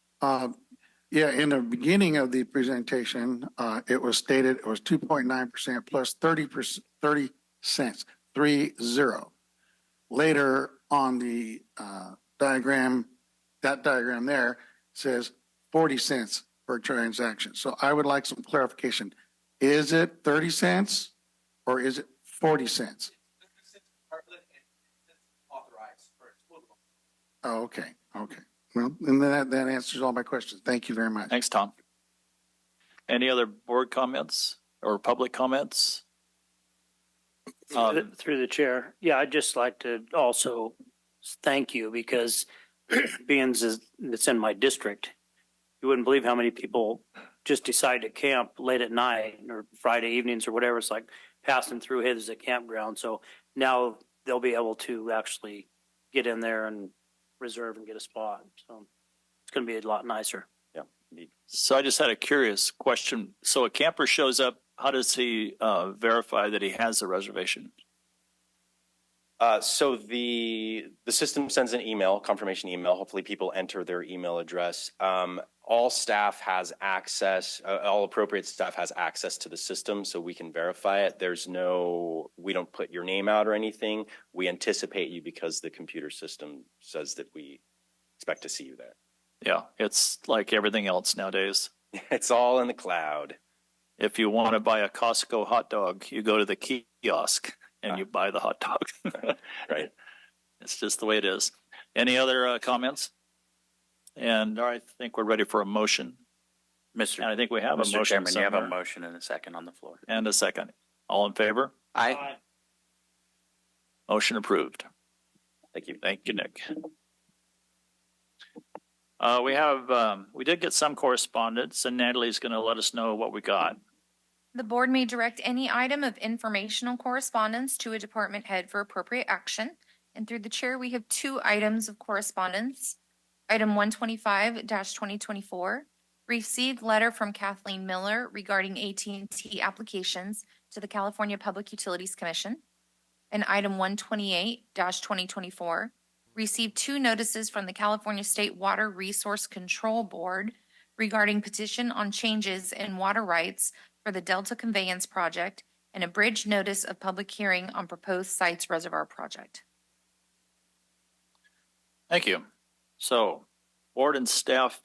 Yeah, in the beginning of the presentation, it was stated it was 2.9% plus 30 cents, 30. Later on the diagram, that diagram there says 40 cents per transaction. So I would like some clarification. Is it 30 cents or is it 40 cents? Oh, okay. Okay. Well, and that answers all my questions. Thank you very much. Thanks, Tom. Any other board comments or public comments? Through the chair. Yeah, I'd just like to also thank you because being it's in my district, you wouldn't believe how many people just decide to camp late at night or Friday evenings or whatever. It's like passing through here as a campground. So now they'll be able to actually get in there and reserve and get a spot. So it's going to be a lot nicer. Yeah, indeed. So I just had a curious question. So a camper shows up, how does he verify that he has a reservation? So the system sends an email, confirmation email. Hopefully people enter their email address. All staff has access, all appropriate staff has access to the system so we can verify it. We don't put your name out or anything. We anticipate you because the computer system says that we expect to see you there. Yeah, it's like everything else nowadays. It's all in the cloud. If you want to buy a Costco hot dog, you go to the kiosk and you buy the hot dog. Right. It's just the way it is. Any other comments? And I think we're ready for a motion. And I think we have a motion. Mr. Chairman, you have a somewhere. motion and a second on the floor. And a second. All in favor? Aye. Motion approved. Thank you. Thank you, Nick. We did get some correspondence, and Natalie's going to let us know what we got. The board may direct any item of informational correspondence to a department head for appropriate action. And through the chair, we have 2 items of correspondence. Item 125-2024, received letter from Kathleen Miller regarding AT&T applications to the California Public Utilities Commission. And item 128-2024, received 2 notices from the California State Water Resource Control Board regarding petition on changes in water rights for the Delta Conveyance Project and a bridge notice of public hearing on proposed sites reservoir project. Thank you. So, board and staff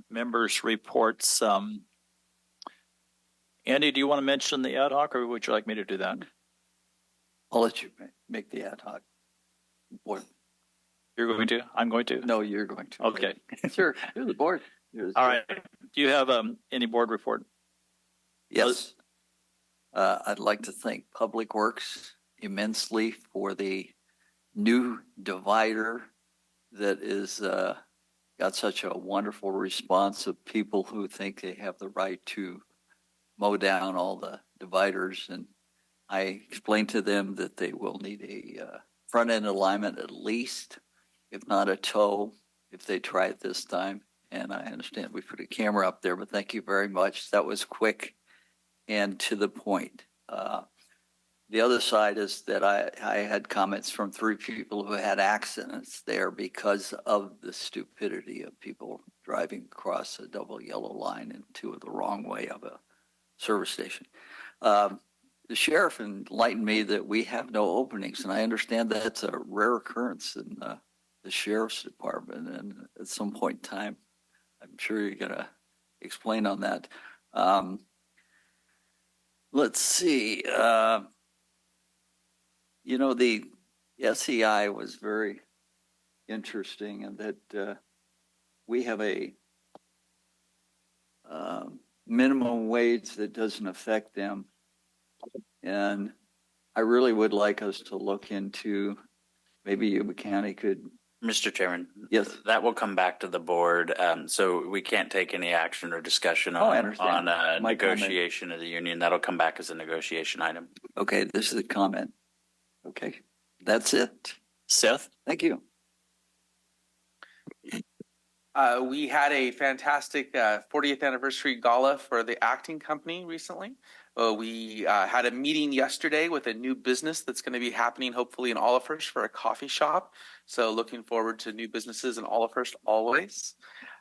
members' reports. Andy, do you want to mention the ad hoc, or would you like me to do that? I'll let you make the ad hoc. Board. You're going to? I'm going to? No, you're going to. Okay. Sure, you're the board. All right. Do you have any board report? Yes. I'd like to thank Public Works immensely for the new divider that is got such a wonderful response of people who think they have the right to mow down all the dividers, and I explained to them that they will need a front end alignment at least, if not a toe, if they try it this time. And I understand we put a camera up there, but thank you very much. That was quick and to the point. The other side is that I had comments from 3 people who had accidents there because of the stupidity of people driving across a double yellow line into the wrong way of a service station. The sheriff enlightened me that we have no openings, and I understand that's a rare occurrence in the sheriff's department. And at some point in time, I'm sure you're going to explain on that. Let's see. You know, the SEI was very interesting in that we have a minimum wage that doesn't affect them. And I really would like us to look into, maybe Yuba County could. Mr. Chairman. Yes. That will come back to the board. So we can't take any action or discussion I on understand. negotiation of the union. That'll come back as a negotiation item. Okay, this is a comment. Okay, that's it. Seth? Thank you. We had a fantastic 40th anniversary gala for the acting company recently. We had a meeting yesterday with a new business that's going to be happening hopefully in Olivehurst for a coffee shop. So looking forward to new businesses in Olivehurst always.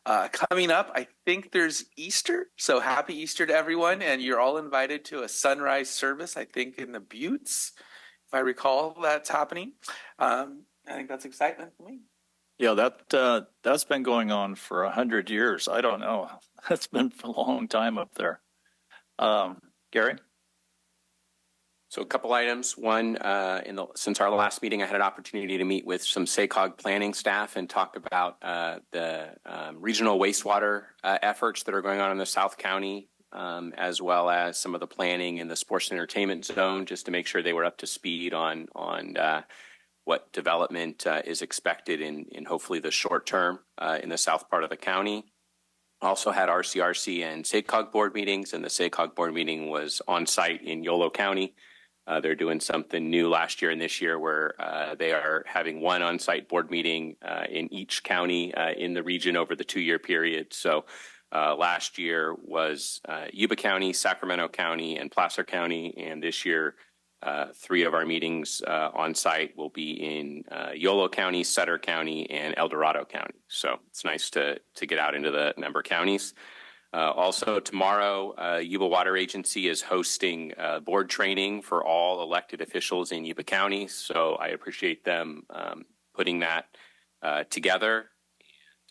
Coming up, I think there's Easter. So happy Easter to everyone. And you're all invited to a sunrise service, I think in the Buttes, if I recall that's happening. I think that's excitement for me. Yeah, that's been going on for 100 years. I don't know. That's been a long time up there. Gary? So a couple items. One, since our last meeting, I had an opportunity to meet with some SACOG planning staff and talk about the regional wastewater efforts that are going on in the South County, as well as some of the planning in the sports and entertainment zone, just to make sure they were up to speed on what development is expected in hopefully the short term in the south part of the county. Also had RCRC and SACOG board meetings, and the SACOG board meeting was on site in Yolo County. They're doing something new last year and this year where they are having one on-site board meeting in each county in the region over the 2-year period. So last year was Yuba County, Sacramento County, and Placer County, and this year 3 of our meetings on site will be in Yolo County, Sutter County, and El Dorado County. So it's nice to get out into the number of counties. Also tomorrow, Yuba Water Agency is hosting board training for all elected officials in Yuba County. So I appreciate them putting that together.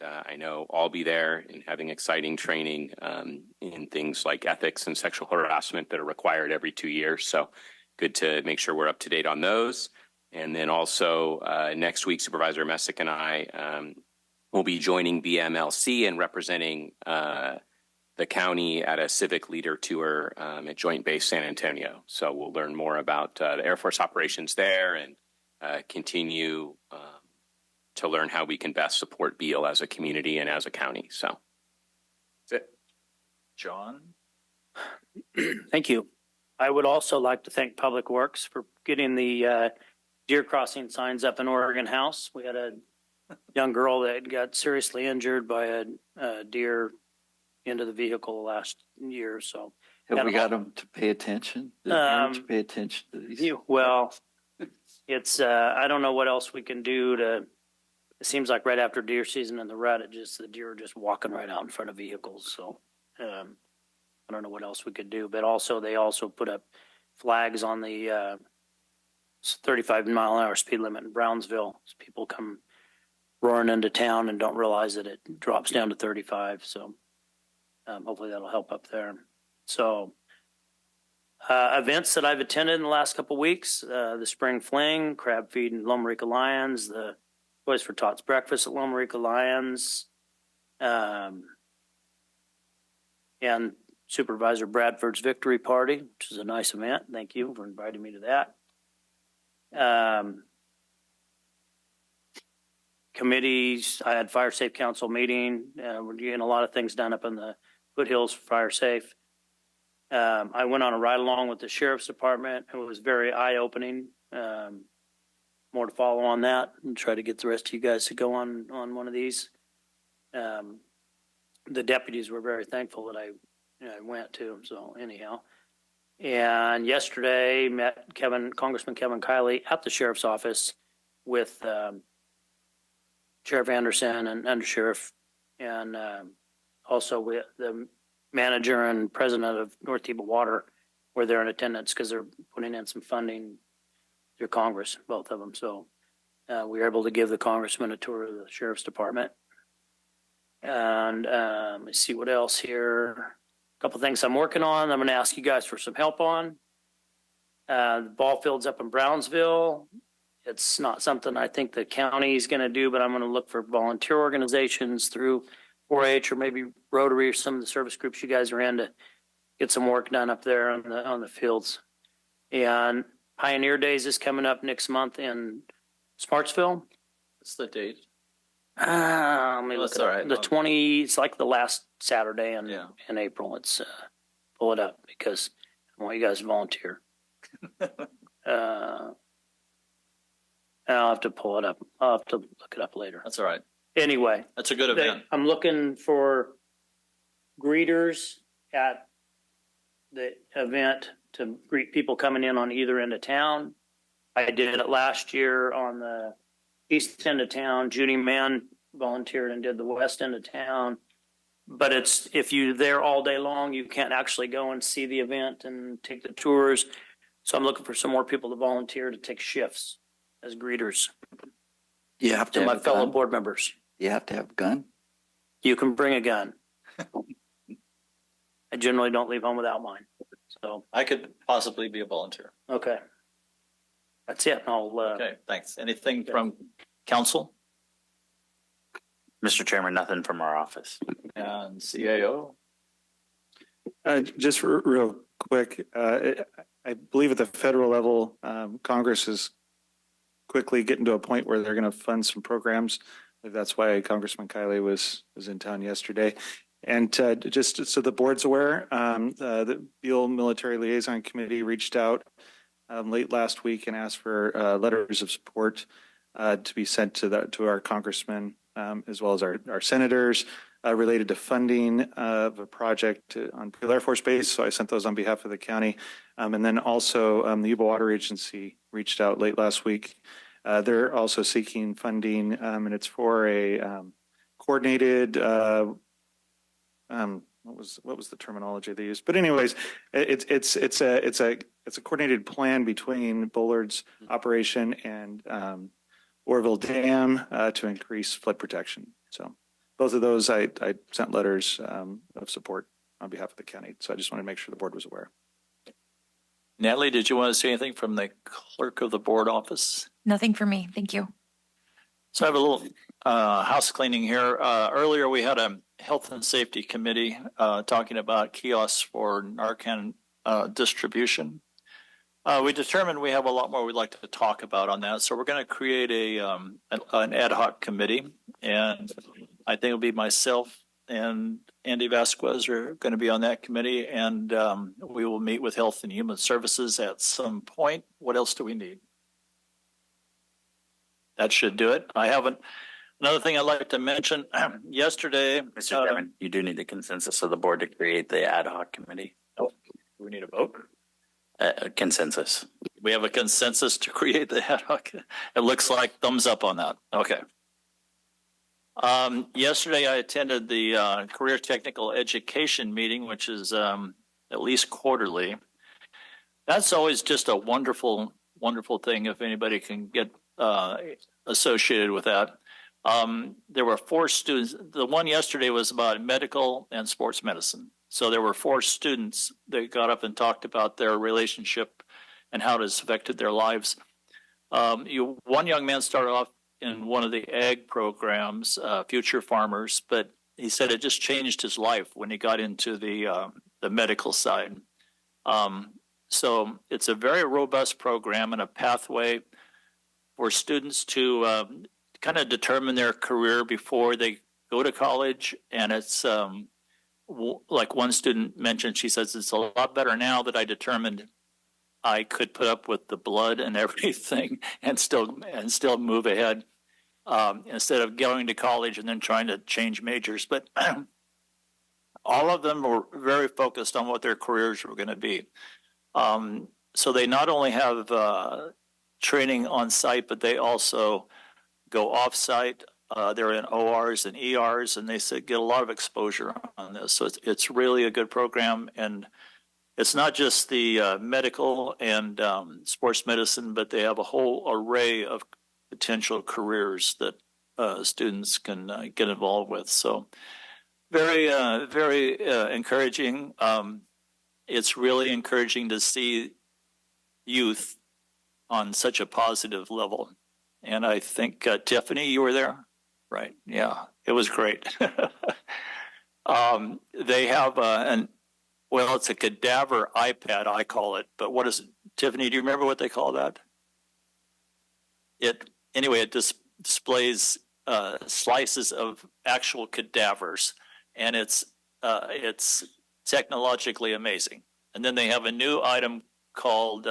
I know I'll be there and having exciting training in things like ethics and sexual harassment that are required every 2 years. So good to make sure we're up to date on those. And then also next week, Supervisor Messick and I will be joining BMLC and representing the county at a civic leader tour at Joint Base San Antonio. So we'll learn more about the Air Force operations there and continue to learn how we can best support Beale as a community and as a county. So that's it. John? Thank you. I would also like to thank Public Works for getting the deer crossing signs up in Oregon House. We had a young girl that got seriously injured by a deer into the vehicle last year. So have we got them to pay attention? To pay attention to these? Well, it's I don't know what else we can do to. It seems like right after deer season in the rut, the deer are just walking right out in front of vehicles. So I don't know what else we could do. But also, they also put up flags on the 35-mile-an-hour speed limit in Brownsville. So people come roaring into town and don't realize that it drops down to 35. So hopefully that'll help up there. So events that I've attended in the last couple of weeks, the Spring Fling, Crab Feed in Loma Rica Lions, the Boys for Tots Breakfast at Loma Rica Lions, and Supervisor Bradford's Victory Party, which is a nice event. Thank you for inviting me to that. Committees, I had Fire Safe Council meeting. We're getting a lot of things done up in the foothills for Fire Safe. I went on a ride along with the sheriff's department. It was very eye-opening. More to follow on that and try to get the rest of you guys to go on one of these. The deputies were very thankful that I went to. So anyhow, and yesterday met Congressman Kevin Kiley at the sheriff's office with Sheriff Anderson and Undersheriff, and also with the manager and president of North Yuba Water, where they're in attendance because they're putting in some funding through Congress, both of them. So we were able to give the congressman a tour of the sheriff's department. And let's see what else here. A couple things I'm working on. I'm going to ask you guys for some help on. The ball field's up in Brownsville. It's not something I think the county is going to do, but I'm going to look for volunteer organizations through 4-H or maybe Rotary or some of the service groups you guys are in to get some work done up there on the fields. And Pioneer Days is coming up next month in Smartsville. What's the date? Let me look it up. The 20, it's like the last Saturday in April. It's pull it up because I want you guys to volunteer. I'll have to pull it up. I'll have to look it up later. That's all right. Anyway, that's a good event. I'm looking for greeters at the event to greet people coming in on either end of town. I did it last year on the east end of town. Judy Mann volunteered and did the west end of town. But it's, if you're there all day long, you can't actually go and see the event and take the tours. So I'm looking for some more people to volunteer to take shifts as greeters. You have to my have a fellow gun? board members. You have to have a gun? You can bring a gun. I generally don't leave home without mine. So I could possibly be a volunteer. okay. That's it. I'll Okay, thanks. Anything from council Mr. Chairman, nothing from our office. and CAO? Just real quick, I believe at the federal level, Congress is quickly getting to a point where they're going to fund some programs. That's why Congressman Kiley was in town yesterday. And just so the board's aware, the Beale Military Liaison Committee reached out late last week and asked for letters of support to be sent to our congressmen as well as our senators related to funding of a project on Beale Air Force Base. So I sent those on behalf of the county. And then also the Yuba Water Agency reached out late last week. They're also seeking funding, and it's for a coordinated. What was the terminology they used? But anyways, it's a coordinated plan between Bullard's operation and Orville Dam to increase flood protection. So both of those, I sent letters of support on behalf of the county. So I just wanted to make sure the board was aware. Natalie, did you want to say anything from the clerk of the board office? Nothing for me. Thank you. So I have a little house cleaning here. Earlier, we had a health and safety committee talking about kiosks for Narcan distribution. We determined we have a lot more we'd like to talk about on that. So we're going to create an ad hoc committee. And I think it'll be myself and Andy Vasquez are going to be on that committee. And we will meet with Health and Human Services at some point. What else do we need? That should do it. Another thing I'd like to mention, yesterday. Mr. Chairman, you do need the consensus of the board to create the ad hoc committee. Oh, do we need a vote? Consensus. We have a consensus to create the ad hoc. It looks like thumbs up on that. Okay. Yesterday I attended the Career Technical Education meeting, which is at least quarterly. That's always just a wonderful, wonderful thing if anybody can get associated with that. There were 4 students. The one yesterday was about medical and sports medicine. So there were 4 students that got up and talked about their relationship and how it has affected their lives. One young man started off in one of the ag programs, Future Farmers, but he said it just changed his life when he got into the medical side. So it's a very robust program and a pathway for students to kind of determine their career before they go to college. And it's like one student mentioned, she says, it's a lot better now that I determined I could put up with the blood and everything and still move ahead, instead of going to college and then trying to change majors. But all of them were very focused on what their careers were going to be. So they not only have training on site, but they also go off site. They're in ORs and ERs, and they get a lot of exposure on this. So it's really a good program. And it's not just the medical and sports medicine, but they have a whole array of potential careers that students can get involved with. So very encouraging. It's really encouraging to see youth on such a positive level. And I think, Tiffany, you were there? Right. Yeah, it was great. They have it's a cadaver iPad, I call it. But what is it? Tiffany, do you remember what they call that? It displays slices of actual cadavers, and it's technologically amazing. And then they have a new item called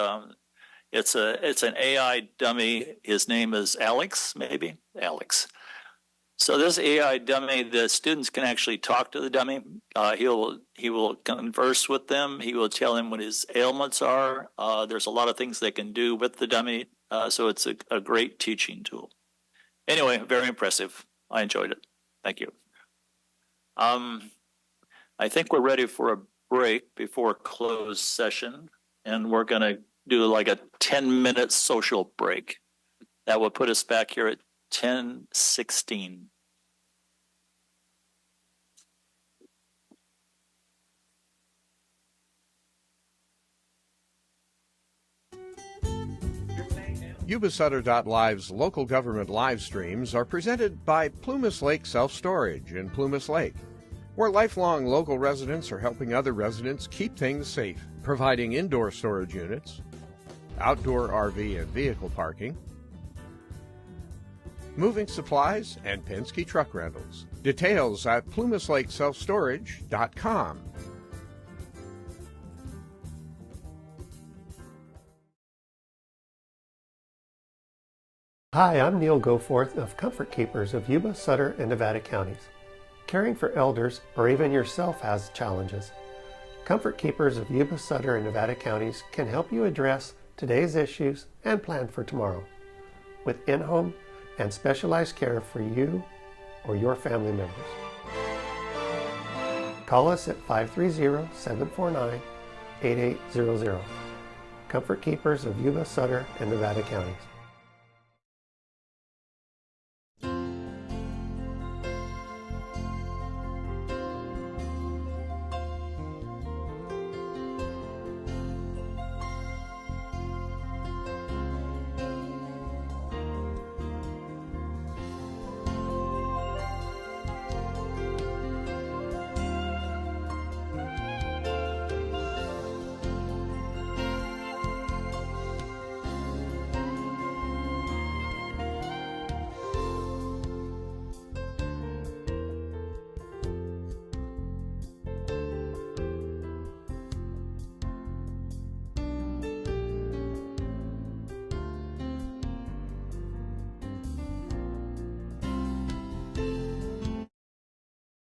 it's an AI dummy. His name is Alex, maybe Alex. So this AI dummy, the students can actually talk to the dummy. He will converse with them. He will tell them what his ailments are. There's a lot of things they can do with the dummy. So it's a great teaching tool. Anyway, very impressive. I enjoyed it. Thank you. I think we're ready for a break before closed session, and we're going to do like a 10-minute social break. That will put us back here at 10:16. Yuba-Sutter.LIVE's local government live streams are presented by Plumas Lake Self-Storage in Plumas Lake, where lifelong local residents are helping other residents keep things safe, providing indoor storage units, outdoor RV and vehicle parking, moving supplies, and Penske truck rentals. Details at plumaslakeselfstorage.com. Hi, I'm Neil Goforth of Comfort Keepers of Yuba, Sutter, and Nevada counties. Caring for elders or even yourself has challenges. Comfort Keepers of Yuba, Sutter, and Nevada counties can help you address today's issues and plan for tomorrow with in-home and specialized care for you or your family members. Call us at 530-749-8800. Comfort Keepers of Yuba, Sutter, and Nevada counties.